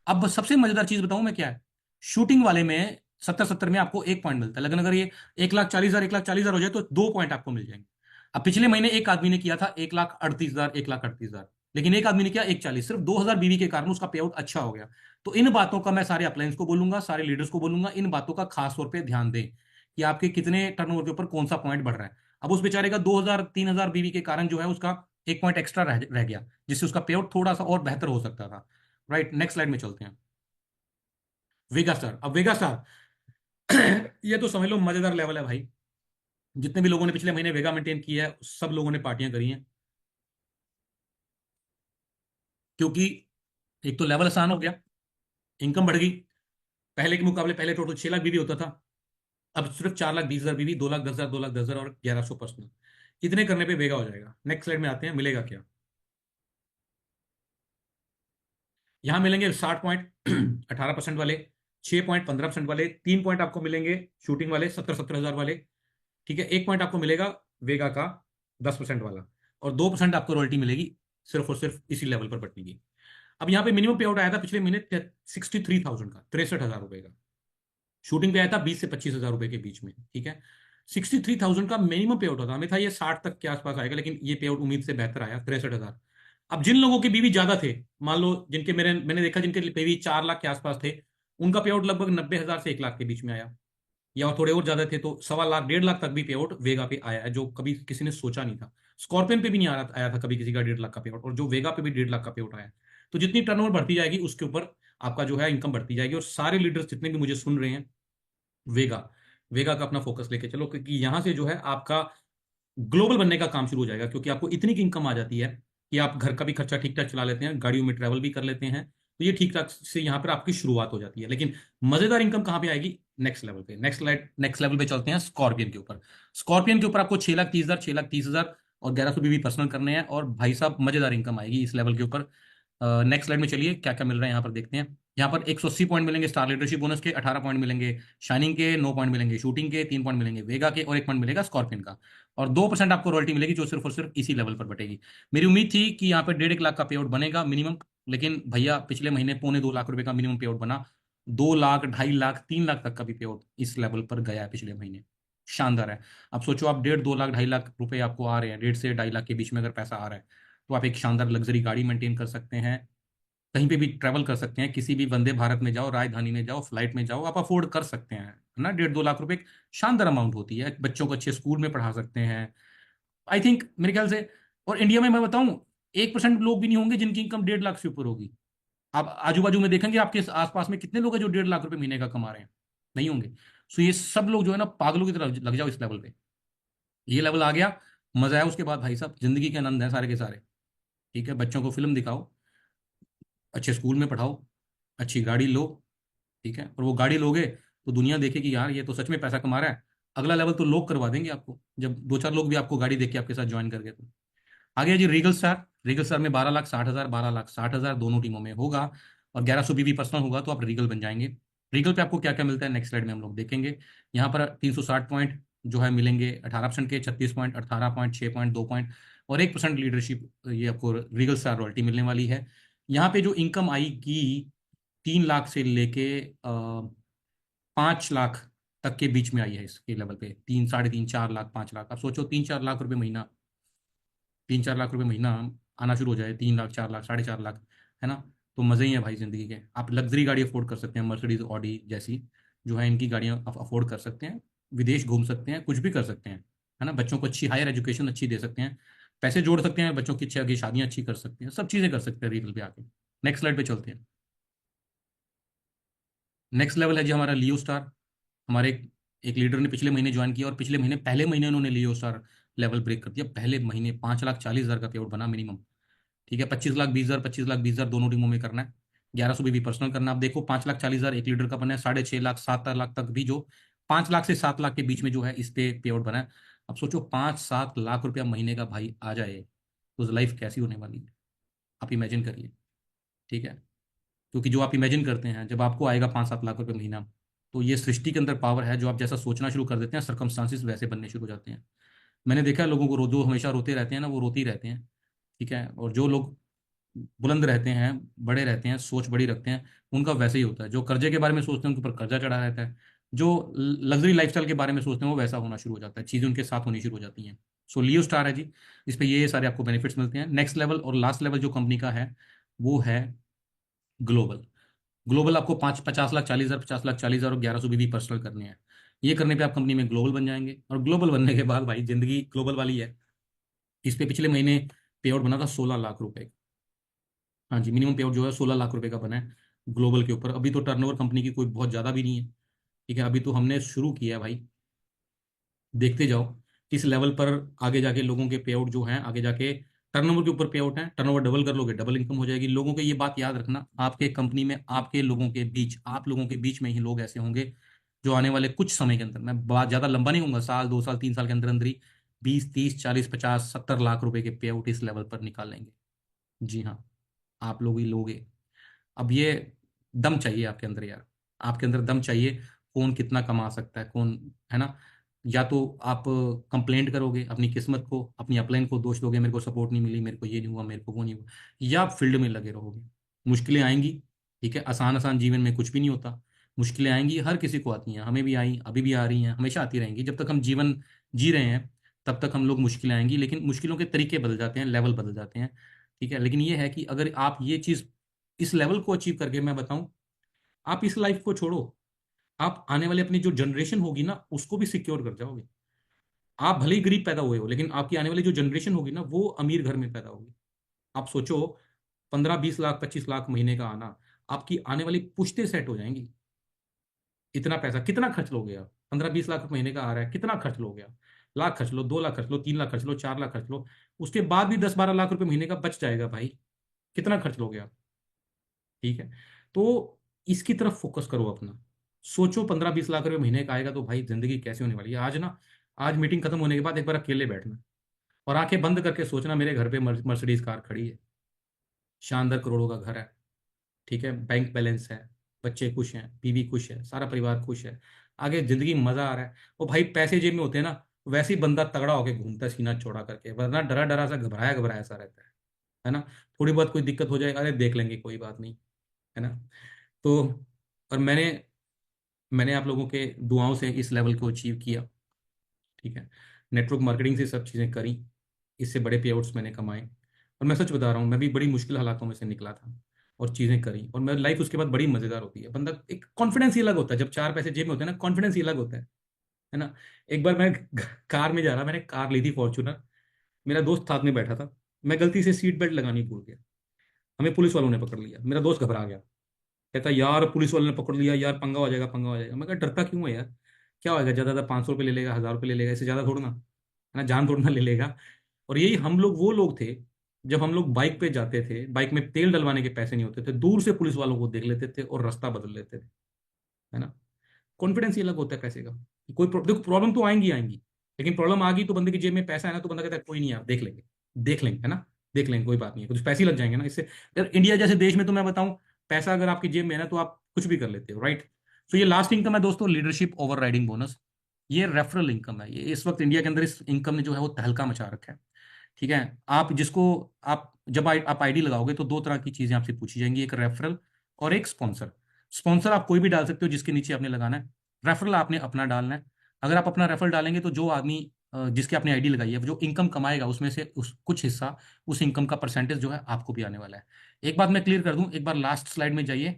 [SPEAKER 1] अब सबसे मजेदार चीज बताऊं मैं क्या है, शूटिंग वाले में 70-70 में आपको 1 पॉइंट मिलता है, लेकिन अगर ये 1,40,000 हो जाए तो 2 पॉइंट आपको मिल जाएंगे। अब पिछले महीने एक आदमी ने किया था 1,38,000, लेकिन एक आदमी ने किया 1,40,000, सिर्फ 2,000 बीवी के कारण उसका पे आउट अच्छा हो गया। तो इन बातों का मैं सारे अपलायंस को बोलूंगा, सारे लीडर्स को बोलूंगा, इन बातों का खास तौर पर ध्यान दें कि आपके कितने टर्नओवर के ऊपर कौन सा पॉइंट बढ़ रहा है। अब उस बेचारे का 2,000 3,000 बीवी के कारण जो है उसका 1 पॉइंट एक्स्ट्रा रह गया, जिससे उसका पे आउट थोड़ा सा और बेहतर हो सकता था। राइट, नेक्स्ट स्लाइड में चलते हैं। वेगा स्टार, अब वेगा स्टार ये तो समझ लो मजेदार लेवल है भाई। जितने भी लोगों ने पिछले महीने वेगा मेंटेन किया है सब लोगों ने पार्टियां करी हैं, क्योंकि एक तो लेवल आसान हो गया, इनकम बढ़ गई। पहले के मुकाबले पहले टोटल 6 लाख बीवी होता था, अब सिर्फ 4,20,000 बीवी, 2,10,000 2,10,000 और 1,100 पर्सनल। इतने करने पे वेगा हो जाएगा। नेक्स्ट स्लाइड में आते हैं, मिलेगा क्या। यहां मिलेंगे 60.18% वाले, 6.15% वाले, 3 पॉइंट आपको मिलेंगे शूटिंग वाले 70,000 वाले। ठीक है, 1 पॉइंट आपको मिलेगा वेगा का 10% वाला, और 2% आपको रॉयल्टी मिलेगी सिर्फ और सिर्फ इसी लेवल पर बटने की। अब यहाँ पे मिनिमम पे आउट आया था पिछले महीने 63,000 का, 63,000 रुपए का। शूटिंग पे आया था 20 से 25,000 रुपए के बीच में। ठीक है, 63,000 का मिनिमम पे आउट होता, हमें था ये 60 तक के आसपास आएगा, लेकिन ये पे आउट उम्मीद से बेहतर आया 63,000। अब जिन लोगों के बीवी ज्यादा थे, मान लो जिनके मैंने देखा जिनके बीवी 4 लाख के आसपास थे, उनका पे आउट लगभग 90,000 से 1 लाख के बीच में आया, या थोड़े और ज्यादा थे तो 1.25 लाख 1.5 लाख तक भी पे आउट वेगा पे आया है, जो कभी किसी ने सोचा नहीं था। स्कॉर्पियन पे भी नहीं आया था कभी किसी का 1.5 लाख का पे आउट, और जो वेगा पे भी 1.5 लाख का पे आउट आया। तो जितनी टर्नओवर बढ़ती जाएगी उसके ऊपर आपका जो है इनकम बढ़ती जाएगी। और सारे लीडर्स जितने भी मुझे सुन रहे हैं, वेगा वेगा का अपना फोकस लेके चलो, क्योंकि यहां से जो है आपका ग्लोबल बनने का काम शुरू हो जाएगा, क्योंकि आपको इतनी की इनकम आ जाती है कि आप घर का भी खर्चा ठीक ठाक चला लेते हैं, गाड़ियों में ट्रैवल भी कर लेते हैं, तो ये ठीक ठाक से यहाँ पर आपकी शुरुआत हो जाती है। लेकिन मजेदार इनकम कहाँ पे आएगी, नेक्स्ट लेवल पे। नेक्स्ट लेवल पे चलते हैं स्कॉर्पियन के ऊपर। स्कॉर्पियन के ऊपर आपको 6,30,000 6,30,000 और 1,100 बीवी पर्सनल करने हैं, और भाई साहब मजेदार इनकम आएगी इस लेवल के ऊपर। नेक्स्ट स्लाइड में चलिए क्या क्या मिल रहा है यहाँ पर देखते हैं। यहाँ पर 180 पॉइंट मिलेंगे स्टार लीडरशिप बोनस के, 18 पॉइंट मिलेंगे शाइनिंग के, 9 पॉइंट मिलेंगे शूटिंग के, 3 पॉइंट मिलेंगे वेगा के, और 1 पॉइंट मिलेगा स्कॉर्पियन का। और 2% आपको रॉयल्टी मिलेगी, जो सिर्फ और सिर्फ इसी लेवल पर बटेगी। मेरी उम्मीद थी कि यहाँ पर 1.5 लाख का पे आउट बनेगा मिनिमम, लेकिन भैया पिछले महीने 2.25 लाख रुपए का मिनिमम पे आउट बना। 2 लाख 2.5 लाख 3 लाख तक का भी पे आउट इस लेवल पर गया है पिछले महीने। शानदार है। अब सोचो आप 1.5 2 लाख 2.5 लाख रुपए आपको आ रहे हैं, 1.5 से 2.5 लाख के बीच में अगर पैसा आ रहा है, तो आप एक शानदार लग्जरी गाड़ी मेंटेन कर सकते हैं, कहीं पे भी ट्रैवल कर सकते हैं, किसी भी वंदे भारत में जाओ, राजधानी में जाओ, फ्लाइट में जाओ, आप अफोर्ड कर सकते हैं, है ना। 1.5 2 लाख रुपए एक शानदार अमाउंट होती है, बच्चों को अच्छे स्कूल में पढ़ा सकते हैं, आई थिंक मेरे ख्याल से। और इंडिया में मैं बताऊं, 1% लोग भी नहीं होंगे जिनकी इनकम 1.5 लाख से ऊपर होगी। आप आजू बाजू में देखेंगे आपके आसपास में कितने लोग हैं जो 1.5 लाख रुपए महीने का कमा रहे हैं, नहीं होंगे। सो ये सब लोग जो है ना पागलों की तरह लग जाओ इस लेवल पे। ये लेवल आ गया, मजा आया, उसके बाद भाई साहब जिंदगी के आनंद है सारे के सारे। ठीक है, बच्चों को फिल्म दिखाओ, अच्छे स्कूल में पढ़ाओ, अच्छी गाड़ी लो। ठीक है, और वो गाड़ी लोगे तो दुनिया देखेगी यार ये तो सच में पैसा कमा रहा है। अगला लेवल तो लोग करवा देंगे आपको, जब 2 4 लोग भी आपको गाड़ी देख के आपके साथ ज्वाइन कर गए तो। आगे है जी रीगल स्टार। रीगल स्टार में 12,60,000 12,60,000 दोनों टीमों में होगा, और 1,100 बीवी पर्सनल होगा तो आप रीगल बन जाएंगे। रीगल पे आपको क्या क्या मिलता है नेक्स्ट स्लाइड में हम लोग देखेंगे। यहाँ पर 360 पॉइंट जो है मिलेंगे 18% के, 36 पॉइंट, 18 पॉइंट, 6 पॉइंट, 2 पॉइंट, और 1% लीडरशिप, ये आपको रीगल स्टार रॉयल्टी मिलने वाली है। यहाँ पे जो इनकम आएगी 3 लाख से लेके 5 लाख तक के बीच में आई है इसके लेवल पे, 3 3.5 4 लाख 5 लाख। अब सोचो 3 4 लाख रुपए महीना, 3 4 लाख रुपए महीना आना शुरू हो जाए, 3 लाख 4 लाख 4.5 लाख, है ना। तो मजे ही है भाई जिंदगी के। आप लग्जरी गाड़ी अफोर्ड कर सकते हैं, मर्सिडीज ऑडी जैसी जो है इनकी गाड़ियां आप अफोर्ड कर सकते हैं, विदेश घूम सकते हैं, कुछ भी कर सकते हैं, है ना। बच्चों को अच्छी हायर एजुकेशन अच्छी दे सकते हैं, पैसे जोड़ सकते हैं, बच्चों की अच्छी आगे शादियां अच्छी कर सकते हैं, सब चीजें कर सकते हैं रीगल पे आके। नेक्स्ट स्लाइड पे चलते हैं। नेक्स्ट लेवल है जी हमारा लियो स्टार। हमारे एक लीडर ने पिछले महीने ज्वाइन किया, और पिछले महीने पहले महीने उन्होंने लियो स्टार लेवल ब्रेक कर दिया। पहले महीने 5,40,000 का पे आउट बना मिनिमम। ठीक है, 25,20,000 25,20,000 दोनों टीमों में करना है, 1,100 भी पर्सनल करना है। आप देखो 5,40,000 एक लीडर का बना है, 6.5 लाख 7 लाख तक भी, जो 5 लाख से 7 लाख के बीच में जो है इस पे पे आउट बना है। अब सोचो 5 7 लाख रुपया महीने का भाई आ जाए तो लाइफ कैसी होने वाली है, आप इमेजिन करिए। ठीक है, क्योंकि जो आप इमेजिन करते हैं जब आपको आएगा 5 7 लाख रुपए महीना, तो ये सृष्टि के अंदर पावर है, जो आप जैसा सोचना शुरू कर देते हैं सर्कमस्टांसिस वैसे बनने शुरू हो जाते हैं। मैंने देखा है लोगों को जो हमेशा रोते रहते हैं ना वो रोते ही रहते हैं। ठीक है, और जो लोग बुलंद रहते हैं, बड़े रहते हैं, सोच बड़ी रखते हैं, उनका वैसे ही होता है। जो कर्जे के बारे में सोचते हैं उनके ऊपर कर्जा चढ़ा रहता है, जो लग्जरी लाइफस्टाइल के बारे में सोचते हैं वो वैसा होना शुरू हो जाता है, चीज़ें उनके साथ होनी शुरू हो जाती हैं। सो लियो स्टार है जी, इस पे ये सारे आपको बेनिफिट्स मिलते हैं। नेक्स्ट लेवल और लास्ट लेवल जो कंपनी का है वो है ग्लोबल। ग्लोबल आपको 5 50 लाख 40,000 50 लाख 40,000 और 1,100 बीवी पर्सनल करने हैं। ये करने पे आप कंपनी में ग्लोबल बन जाएंगे, और ग्लोबल बनने के बाद भाई जिंदगी ग्लोबल वाली है। इस पे पिछले महीने पे आउट बना था 16 लाख रुपए। हाँ जी, मिनिमम पे आउट जो है 16 लाख रुपए का बना है ग्लोबल के ऊपर। अभी तो टर्नओवर कंपनी की कोई बहुत ज़्यादा भी नहीं है, ठीक है, अभी तो हमने शुरू किया है भाई। देखते जाओ किस लेवल पर आगे जाके लोगों के पे आउट जो हैं, आगे जाके टर्नओवर के ऊपर पे आउट है। टर्नओवर डबल कर लोगे, डबल इनकम हो जाएगी लोगों के। ये बात याद रखना, आपके कंपनी में आपके लोगों के बीच, आप लोगों के बीच में ही लोग ऐसे होंगे जो आने वाले कुछ समय के अंदर, मैं बात ज़्यादा लंबा नहीं कहूंगा, साल 2 साल 3 साल के अंदर अंदर ही 20 30 40 50 70 लाख रुपए के पे आउट इस लेवल पर निकाल लेंगे। जी हाँ, आप लोग ही लोगे। अब ये दम चाहिए आपके अंदर यार, आपके अंदर दम चाहिए। कौन कितना कमा सकता है, कौन, है ना। या तो आप कंप्लेंट करोगे अपनी किस्मत को, अपनी अपलाइन को दोष दोगे, मेरे को सपोर्ट नहीं मिली, मेरे को ये नहीं हुआ, मेरे को वो नहीं हुआ। या आप फील्ड में लगे रहोगे। मुश्किलें आएंगी, ठीक है, आसान आसान जीवन में कुछ भी नहीं होता। मुश्किलें आएंगी, हर किसी को आती हैं, हमें भी आई, अभी भी आ रही हैं, हमेशा आती रहेंगी। जब तक हम जीवन जी रहे हैं तब तक हम लोग मुश्किलें आएंगी, लेकिन मुश्किलों के तरीके बदल जाते हैं, लेवल बदल जाते हैं, ठीक है। लेकिन ये है कि अगर आप ये चीज़, इस लेवल को अचीव करके, मैं बताऊं, आप इस लाइफ को छोड़ो, आप आने वाले अपनी जो जनरेशन होगी ना उसको भी सिक्योर कर जाओगे। आप भले ही गरीब पैदा हुए हो, लेकिन आपकी आने वाली जो जनरेशन होगी ना वो अमीर घर में पैदा होगी। आप सोचो, 15 20 लाख 25 लाख महीने का आना, आपकी आने वाली पुश्तें सेट हो जाएंगी। इतना पैसा कितना खर्च लोगे आप? 15 20 लाख महीने का आ रहा है, कितना खर्च लोगे आप? लाख खर्च लो, 2 लाख खर्च लो, 3 लाख खर्च लो, 4 लाख खर्च लो, उसके बाद भी 10 12 लाख रुपए महीने का बच जाएगा भाई। कितना खर्च लोगे आप? ठीक है। तो इसकी तरफ फोकस करो अपना। सोचो 15 20 लाख रुपए महीने का आएगा तो भाई जिंदगी कैसी होने वाली है। आज ना, आज मीटिंग खत्म होने के बाद एक बार अकेले बैठना और आंखें बंद करके सोचना, मेरे घर पे मर्सिडीज कार खड़ी है, शानदार करोड़ों का घर है, ठीक है, बैंक बैलेंस है, बच्चे खुश हैं, बीवी खुश है, सारा परिवार खुश है, आगे जिंदगी में मजा आ रहा है। और भाई पैसे जेब में होते हैं ना, वैसे ही बंदा तगड़ा होके घूमता है सीना चौड़ा करके, वरना डरा डरा सा घबराया घबराया सा रहता है ना। थोड़ी बहुत कोई दिक्कत हो जाए, अरे देख लेंगे कोई बात नहीं, है ना। तो और मैंने मैंने आप लोगों के दुआओं से इस लेवल को अचीव किया, ठीक है। नेटवर्क मार्केटिंग से सब चीज़ें करी, इससे बड़े पे आउट्स मैंने कमाए। और मैं सच बता रहा हूँ, मैं भी बड़ी मुश्किल हालातों में से निकला था और चीज़ें करी, और मेरी लाइफ उसके बाद बड़ी मज़ेदार होती है। बंदा एक कॉन्फिडेंस ही अलग होता है जब 4 पैसे जेब में होते हैं ना, कॉन्फिडेंस ही अलग होता है ना। एक बार मैं कार में जा रहा, मैंने कार ली थी फॉर्च्यूनर, मेरा दोस्त साथ में बैठा था, मैं गलती से सीट बेल्ट लगानी भूल गया, हमें पुलिस वालों ने पकड़ लिया। मेरा दोस्त घबरा गया, कहता यार पुलिस वाले ने पकड़ लिया यार, पंगा हो जाएगा पंगा हो जाएगा। मैं कहा डरता क्यों है यार, क्या होगा, ज्यादा ज्यादा 500 रुपये ले लेगा, 1000 रुपये ले लेगा, इससे ज्यादा थोड़ा ना, है ना, जान थोड़ा ना ले लेगा। और यही हम लोग वो लोग थे, जब हम लोग बाइक पे जाते थे, बाइक में तेल डलवाने के पैसे नहीं होते थे, दूर से पुलिस वालों को देख लेते थे और रास्ता बदल लेते थे, है ना। कॉन्फिडेंस ही अलग होता है पैसे का। देखो प्रॉब्लम तो आएंगी आएंगी, लेकिन प्रॉब्लम आ गई तो बंदे की जेब में पैसा है ना, तो बंदा कहता है कोई नहीं, आप देख लेंगे, देख लेंगे, है ना, देख लेंगे, कोई बात नहीं है, कुछ पैसे ही लग जाएंगे ना इससे। अगर इंडिया जैसे देश में तो मैं बताऊं, पैसा अगर आपकी जेब में है ना तो आप कुछ भी कर लेते हो, राइट। तो ये लास्ट इनकम है दोस्तों, लीडरशिप ओवर राइडिंग बोनस। ये रेफरल इनकम है, ये इस वक्त इंडिया के अंदर इस इनकम ने जो है वो तहलका मचा रखा है, ठीक है। आप जिसको, आप जब आप आईडी लगाओगे तो दो तरह की चीजें आपसे पूछी जाएंगी, एक रेफरल और एक स्पॉन्सर। स्पॉन्सर आप कोई भी डाल सकते हो जिसके नीचे आपने लगाना है, रेफरल आपने अपना डालना है। अगर आप अपना रेफरल डालेंगे तो जो आदमी जिसके आपने आईडी लगाई है, जो इनकम कमाएगा उसमें से उस कुछ हिस्सा, उस इनकम का परसेंटेज जो है आपको भी आने वाला है। एक बात मैं क्लियर कर दूं, एक बार लास्ट स्लाइड में जाइए,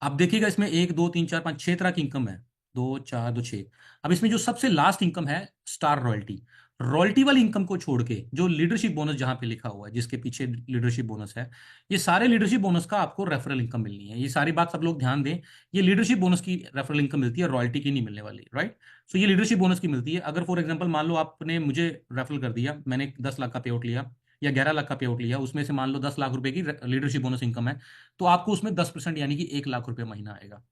[SPEAKER 1] आप देखिएगा इसमें 1 2 3 4 5 6 तरह की इनकम है, 2 4 2 6। अब इसमें जो सबसे लास्ट इनकम है स्टार रॉयल्टी, रॉयल्टी वाली इनकम को छोड़ के जो लीडरशिप बोनस जहां पे लिखा हुआ है, जिसके पीछे लीडरशिप बोनस है, ये सारे लीडरशिप बोनस का आपको रेफरल इनकम मिलनी है। ये सारी बात सब लोग ध्यान दें, ये लीडरशिप बोनस की रेफरल इनकम मिलती है, रॉयल्टी की नहीं मिलने वाली, राइट। सो ये लीडरशिप बोनस की मिलती है। अगर फॉर एग्जाम्पल मान लो आपने मुझे रेफरल कर दिया, मैंने 10 लाख का पे आउट लिया या 11 लाख का पे आउट लिया, उसमें से मान लो 10 लाख रुपए की लीडरशिप बोनस इनकम है, तो आपको उसमें 10% यानी कि 1 लाख रुपए महीना आएगा।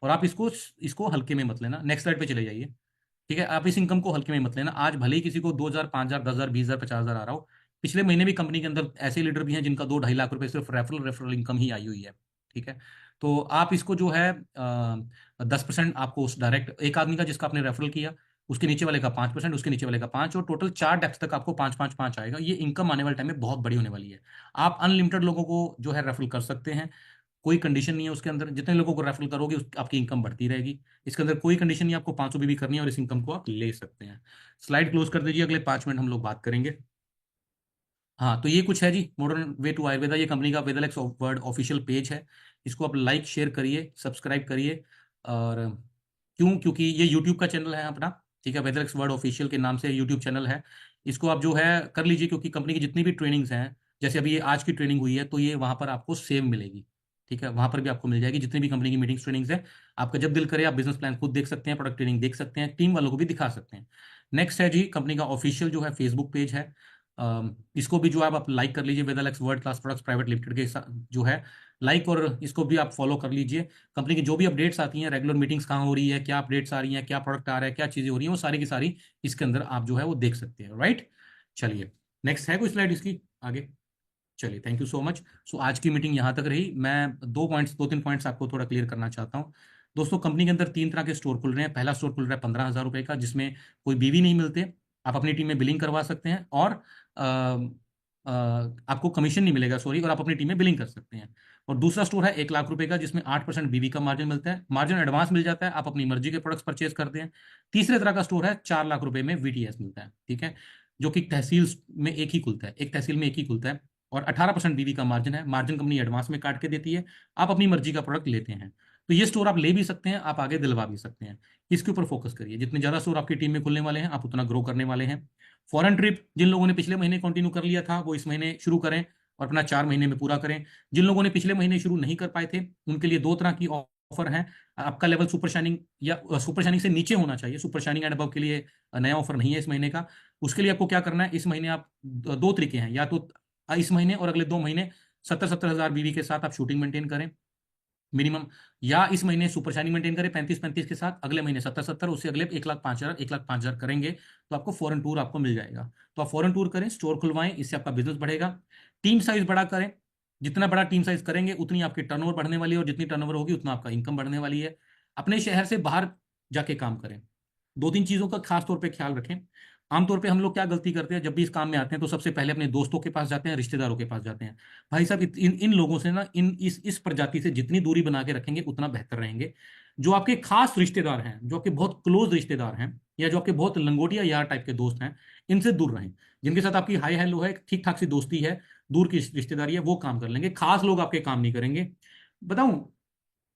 [SPEAKER 1] और आप इसको इसको हल्के में मत लेना, नेक्स्ट स्लाइड पे चले जाइए, ठीक है। आप इस इनकम को हल्के में मत लेना। आज भले ही किसी को 2 हजार 5 हजार 10 हजार 20 हजार 50 हजार आ रहा हो, पिछले महीने भी कंपनी के अंदर ऐसे लीडर भी हैं जिनका 2 2.5 लाख रुपए सिर्फ रेफरल रेफरल इनकम ही आई हुई है, ठीक है। तो आप इसको जो है 10% आपको उस डायरेक्ट एक आदमी का जिसका आपने रेफरल किया, उसके नीचे वाले का 5%, उसके नीचे वाले का 5, और टोटल 4 डेस्क तक आपको 5 5 5 आएगा। ये इनकम आने वाले टाइम में बहुत बड़ी होने वाली है। आप अनलिमिटेड लोगों को जो है रेफरल कर सकते हैं, कोई कंडीशन नहीं है उसके अंदर, जितने लोगों को रेफरल करोगे आपकी इनकम बढ़ती रहेगी। इसके अंदर कोई कंडीशन नहीं है, आपको 500 भी करनी है और इस इनकम को आप ले सकते हैं। स्लाइड क्लोज कर दीजिए, अगले 5 मिनट हम लोग बात करेंगे। हाँ, तो ये कुछ है जी, मॉडर्न वे टू आयुर्वेदा, ये कंपनी का वेदलेक्स वर्ड ऑफिशियल पेज है। इसको आप लाइक शेयर करिए, सब्सक्राइब करिए, और क्यों? क्योंकि ये यूट्यूब का चैनल है अपना, ठीक है, वेदर एक्स वर्ड ऑफिशियल के नाम से यूट्यूब चैनल है। इसको आप जो है कर लीजिए, क्योंकि कंपनी की जितनी भी ट्रेनिंग्स हैं, जैसे अभी ये आज की ट्रेनिंग हुई है, तो ये वहां पर आपको सेम मिलेगी। ठीक है, वहां पर भी आपको मिल जाएगी जितनी भी कंपनी की मीटिंग्स ट्रेनिंग्स है। आपका जब दिल करे आप बिजनेस प्लान खुद देख सकते हैं, प्रोडक्ट ट्रेनिंग देख सकते हैं, टीम वालों को भी दिखा सकते हैं। नेक्स्ट है जी कंपनी का ऑफिशियल जो है फेसबुक पेज है। इसको भी जो है आप लाइक कर लीजिए, weather x world class products private limited के जो है लाइक, और इसको भी आप फॉलो कर लीजिए। कंपनी की जो भी अपडेट्स आती हैं, रेगुलर मीटिंग्स कहाँ हो रही है, क्या अपडेट्स आ रही हैं, क्या प्रोडक्ट आ रहा है, क्या चीज़ें हो रही हैं, वो सारी की सारी इसके अंदर आप जो है वो देख सकते हैं, राइट। चलिए, नेक्स्ट है कोई स्लाइड इसकी आगे? चलिए, थैंक यू सो मच। सो आज की मीटिंग यहाँ तक रही। मैं दो तीन पॉइंट्स आपको थोड़ा क्लियर करना चाहता हूँ। दोस्तों, कंपनी के अंदर तीन तरह के स्टोर खुल रहे हैं। पहला स्टोर खुल रहा है 15,000 रुपये का, जिसमें कोई बीवी नहीं मिलते। आप अपनी टीम में बिलिंग करवा सकते हैं, और आपको कमीशन नहीं मिलेगा, सॉरी, और आप अपनी टीम में बिलिंग कर सकते हैं। और दूसरा स्टोर है 1 लाख रुपए का, जिसमें 8% बीवी का मार्जिन मिलता है, मार्जिन एडवांस मिल जाता है, आप अपनी मर्जी के प्रोडक्ट्स परचेज करते हैं। तीसरे तरह का स्टोर है 4 लाख रुपए में वीटीएस मिलता है, ठीक है, जो कि तहसील में एक ही खुलता है, एक तहसील में एक ही खुलता है। और 18% बीवी का मार्जिन है, मार्जिन कंपनी एडवांस में काट के देती है, आप अपनी मर्जी का प्रोडक्ट लेते हैं। तो ये स्टोर आप ले भी सकते हैं, आप आगे दिलवा भी सकते हैं। इसके ऊपर फोकस करिए, जितने ज्यादा स्टोर आपकी टीम में खुलने वाले हैं, आप उतना ग्रो करने वाले हैं। फॉरेन ट्रिप जिन लोगों ने पिछले महीने कंटिन्यू कर लिया था, वो इस महीने शुरू करें और अपना 4 महीने में पूरा करें। जिन लोगों ने पिछले महीने शुरू नहीं कर पाए थे, उनके लिए दो तरह की ऑफर है। आपका लेवल सुपर शाइनिंग या सुपर शाइनिंग से नीचे होना चाहिए, सुपर शाइनिंग एंड अबव के लिए नया ऑफर नहीं है इस महीने का। उसके लिए आपको क्या करना है, इस महीने आप दो तरीके हैं, या तो इस महीने और अगले 2 महीने 70-70 हज़ार बीवी के साथ आप शूटिंग मेंटेन करें मिनिमम, या इस महीने सुपर शाइनिंग मेंटेन करें 35-35 के साथ, अगले महीने 70-70, उससे अगले 1,05,000 1,05,000 करेंगे तो आपको फॉरेन टूर आपको मिल जाएगा। तो आप फॉरेन टूर करें, स्टोर खुलवाएं, इससे आपका बिजनेस बढ़ेगा। टीम साइज बड़ा करें, जितना बड़ा टीम साइज करेंगे उतनी आपकी टर्नओवर बढ़ने वाली है, और जितनी टर्नओवर होगी उतना आपका इनकम बढ़ने वाली है। अपने शहर से बाहर जाके काम करें। दो तीन चीजों का खास तौर पे ख्याल रखें। आमतौर पे हम लोग क्या गलती करते हैं, जब भी इस काम में आते हैं तो सबसे पहले अपने दोस्तों के पास जाते हैं, रिश्तेदारों के पास जाते हैं। भाई साहब, इन इन लोगों से ना, इन इस प्रजाति से जितनी दूरी बना के रखेंगे उतना बेहतर रहेंगे। जो आपके खास रिश्तेदार हैं, जो आपके बहुत क्लोज रिश्तेदार हैं, या जो आपके बहुत लंगोटिया यार टाइप के दोस्त हैं, इनसे दूर रहें। जिनके साथ आपकी हाई हेलो है, ठीक ठाक सी दोस्ती है, दूर की रिश्तेदारी है, वो काम कर लेंगे, खास लोग आपके काम नहीं करेंगे। बताऊं,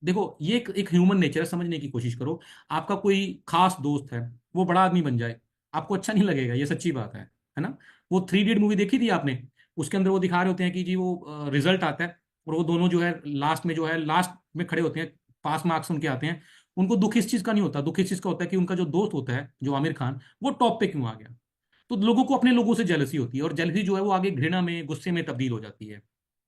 [SPEAKER 1] देखो, ये एक ह्यूमन नेचर है, समझने की कोशिश करो। आपका कोई खास दोस्त है, वो बड़ा आदमी बन जाए, आपको अच्छा नहीं लगेगा, ये सच्ची बात है ना। वो 3 इडियट मूवी देखी थी आपने? उसके अंदर वो दिखा रहे होते हैं कि जी वो रिजल्ट आता है, और वो दोनों जो है लास्ट में, जो है लास्ट में खड़े होते हैं, पास मार्क्स उनके आते हैं। उनको दुख इस चीज का नहीं होता, दुख इस चीज का होता है कि उनका जो दोस्त होता है, जो आमिर खान, वो टॉप पे क्यों आ गया। तो लोगों को अपने लोगों से जेलसी होती है, और जेलसी जो है वो आगे घृणा में, गुस्से में तब्दील हो जाती है,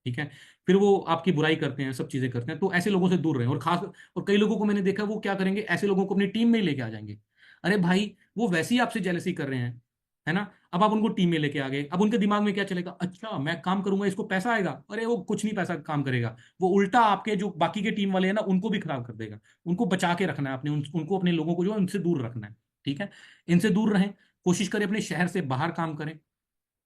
[SPEAKER 1] ठीक है। फिर वो आपकी बुराई करते हैं, सब चीजें करते हैं। तो ऐसे लोगों से दूर रहें। और खास, और कई लोगों को मैंने देखा, वो क्या करेंगे, ऐसे लोगों को अपनी टीम में ही लेके आ जाएंगे। अरे भाई, वो वैसे ही आपसे जेलसी कर रहे हैं, है ना। अब आप उनको टीम में लेके आ गए, अब उनके दिमाग में क्या चलेगा, अच्छा मैं काम करूंगा, इसको पैसा आएगा। अरे वो कुछ नहीं पैसा काम करेगा, वो उल्टा आपके जो बाकी के टीम वाले हैं ना, उनको भी खराब कर देगा। उनको बचा के रखना है, अपने उनको, अपने लोगों को जो है उनसे दूर रखना है, ठीक है। इनसे दूर रहें। कोशिश करें अपने शहर से बाहर काम करें।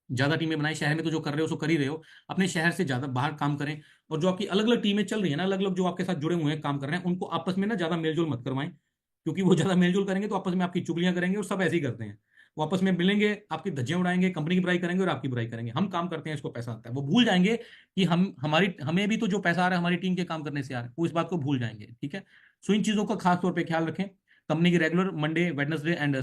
[SPEAKER 1] ज्यादा टीमें बनाएं, शहर में तो जो कर रहे हो सो कर ही रहे हो, अपने शहर से ज्यादा बाहर काम करें। और जो आपकी अलग अलग टीमें चल रही है ना, अलग अलग जो आपके साथ जुड़े हुए हैं, काम कर रहे हैं, उनको आपस में ना ज्यादा मेलजोल मत करवाएं। क्योंकि वो ज्यादा मेलजोल करेंगे तो आपस में आपकी चुगलियां करेंगे, और सब ऐसे ही करते हैं। वो आपस में मिलेंगे, आपकी धज्जियां उड़ाएंगे, कंपनी की बुराई करेंगे और आपकी बुराई करेंगे। हम काम करते हैं, इसको पैसा आता है, वो भूल जाएंगे कि हमें भी तो जो पैसा आ रहा है हमारी टीम के काम करने से आ रहा है, वो इस बात को भूल जाएंगे, ठीक है। सो इन चीजों का खास तौर पर ख्याल रखें। कंपनी की regular Monday, Wednesday and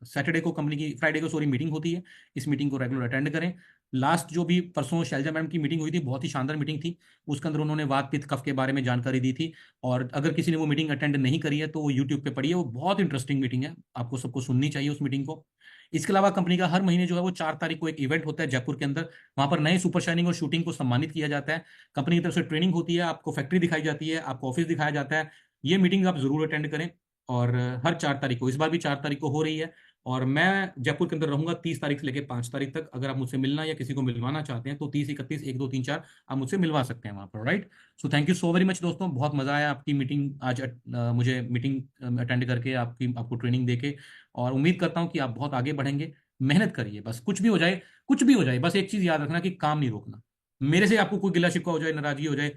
[SPEAKER 1] Saturday को, कंपनी की फ्राइडे को सॉरी मीटिंग होती है। इस मीटिंग को रेगुलर अटेंड करें। लास्ट जो भी परसों शैलजा मैम की मीटिंग हुई थी, बहुत ही शानदार मीटिंग थी। उसके अंदर उन्होंने वात पित्त कफ के बारे में जानकारी दी थी। और अगर किसी ने वो मीटिंग अटेंड नहीं करी है तो वो यूट्यूब पे पढ़िए, वो बहुत इंटरेस्टिंग मीटिंग है, आपको सबको सुननी चाहिए उस मीटिंग को। इसके अलावा कंपनी का हर महीने जो है वो 4 तारीख को एक इवेंट होता है जयपुर के अंदर। वहां पर नए सुपर शाइनिंग और शूटिंग को सम्मानित किया जाता है। कंपनी की तरफ से ट्रेनिंग होती है, आपको फैक्ट्री दिखाई जाती है, आपको ऑफिस दिखाया जाता है। ये मीटिंग आप जरूर अटेंड करें। और हर 4 तारीख को, इस बार भी 4 तारीख को हो रही है। और मैं जयपुर के अंदर रहूंगा 30 तारीख से लेकर 5 तारीख तक। अगर आप मुझसे मिलना या किसी को मिलवाना चाहते हैं तो 30, 31, 1, 2, 3, 4 आप मुझसे मिलवा सकते हैं वहां पर, right. So thank you so very much दोस्तों, बहुत मजा आया आपकी मीटिंग आज, मुझे मीटिंग अटेंड करके, आपको ट्रेनिंग देके। और उम्मीद करता हूँ कि आप बहुत आगे बढ़ेंगे। मेहनत करिए, बस कुछ भी हो जाए, कुछ भी हो जाए, बस एक चीज याद रखना कि काम नहीं रोकना। मेरे से आपको कोई गिला शिकवा हो जाए, नाराजगी हो जाए,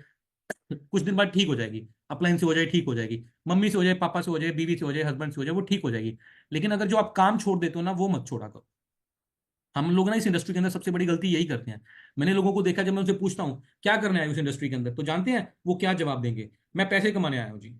[SPEAKER 1] कुछ दिन बाद ठीक हो जाएगी। अपलाइन से हो जाए, ठीक हो जाएगी। मम्मी से हो जाए, पापा से हो जाए, बीवी से हो जाए, हस्बैंड से हो जाए, वो ठीक हो जाएगी। लेकिन अगर जो आप काम छोड़ देते हो ना, वो मत छोड़ा करो। हम लोग ना इस इंडस्ट्री के अंदर सबसे बड़ी गलती यही करते हैं। मैंने लोगों को देखा, जब मैं उनसे पूछता हूँ क्या करने आए हो इस इंडस्ट्री के अंदर, तो जानते हैं वो क्या जवाब देंगे? मैं पैसे कमाने आया हूँ जी।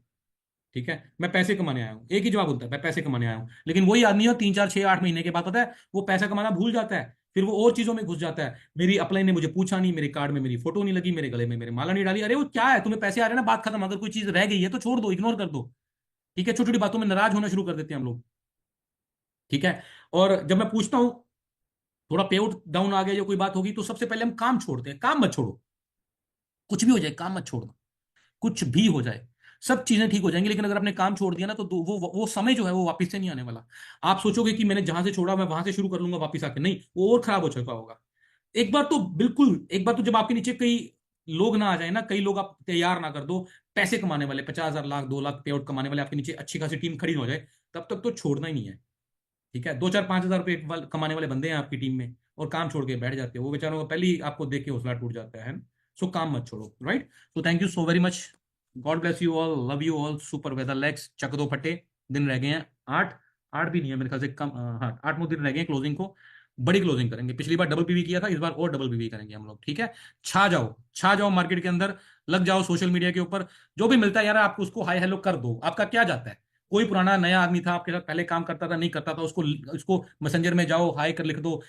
[SPEAKER 1] ठीक है, मैं पैसे कमाने आया हूँ, एक ही जवाब होता है, मैं पैसे कमाने आया हूँ। लेकिन वही आदमी है 3 4 6 8 महीने के बाद पता है वो पैसा कमाना भूल जाता है, फिर वो और चीजों में घुस जाता है। मेरी अपलाइन ने मुझे पूछा नहीं, मेरे कार्ड में मेरी फोटो नहीं लगी, मेरे गले में मेरे माला नहीं डाली। अरे वो क्या है, तुम्हें पैसे आ रहे हैं ना, बात खत्म। अगर कोई चीज रह गई है तो छोड़ दो, इग्नोर कर दो। ठीक है, छोटी छोटी बातों में नाराज होना शुरू कर देते हैं हम लोग। ठीक है, और जब मैं पूछता हूँ थोड़ा पे आउट डाउन आ गया या कोई बात होगी, तो सबसे पहले हम काम छोड़ते हैं। काम मत छोड़ो, कुछ भी हो जाए काम मत छोड़ना। कुछ भी हो जाए, सब चीजें ठीक हो जाएंगी। लेकिन अगर आपने काम छोड़ दिया ना, तो वो समय जो है वो वापस से नहीं आने वाला। आप सोचोगे कि मैंने जहां से छोड़ा मैं वहां से शुरू कर लूंगा वापस आके, नहीं, वो और खराब हो चुका होगा। एक बार तो बिल्कुल, एक बार तो जब आपके नीचे कई लोग ना आ जाए ना, कई लोग आप तैयार ना कर दो, पैसे कमाने वाले 50,000 लाख 2 लाख पे आउट कमाने वाले आपके नीचे अच्छी खासी टीम खड़ी ना हो जाए, तब तक तो छोड़ना ही नहीं है। ठीक है, 2 4 5 हज़ार रुपये कमाने वाले बंदे हैं आपकी टीम में, और काम छोड़ के बैठ जाते हो, वो बेचारों को पहले ही आपको देख के हौसला टूट जाता है। सो काम मत छोड़ो, राइट। तो thank you so very much. God bless you all, love you all, super weather legs, चक दो फटे। दिन रह गए हैं 8, 8 भी नहीं है मेरे ख्याल से, कम, हाँ 8 9 दिन रह गए हैं क्लोजिंग को। बड़ी क्लोजिंग करेंगे, पिछली बार डबल पीवी किया था, इस बार और डबल पीवी करेंगे हम लोग। ठीक है, छा जाओ, छा जाओ मार्केट के अंदर, लग जाओ सोशल मीडिया के ऊपर। जो भी मिलता है यार, आप उसको हाई हेलो कर दो, आपका क्या जाता है। कोई पुराना नया आदमी था आपके साथ, पहले काम करता था नहीं करता था, उसको उसको मैसेंजर में जाओ, हाय कर लिख दो,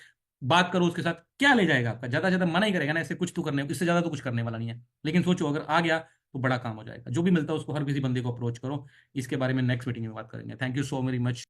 [SPEAKER 1] बात करो उसके साथ, क्या ले जाएगा आपका, ज्यादा से ज्यादा मना ही करेगा ना, ऐसे कुछ तो करने, इससे ज्यादा तो कुछ करने वाला नहीं है। लेकिन सोचो अगर आ गया तो बड़ा काम हो जाएगा। जो भी मिलता है उसको हर किसी बंदे को अप्रोच करो। इसके बारे में नेक्स्ट मीटिंग में बात करेंगे। Thank you so very much.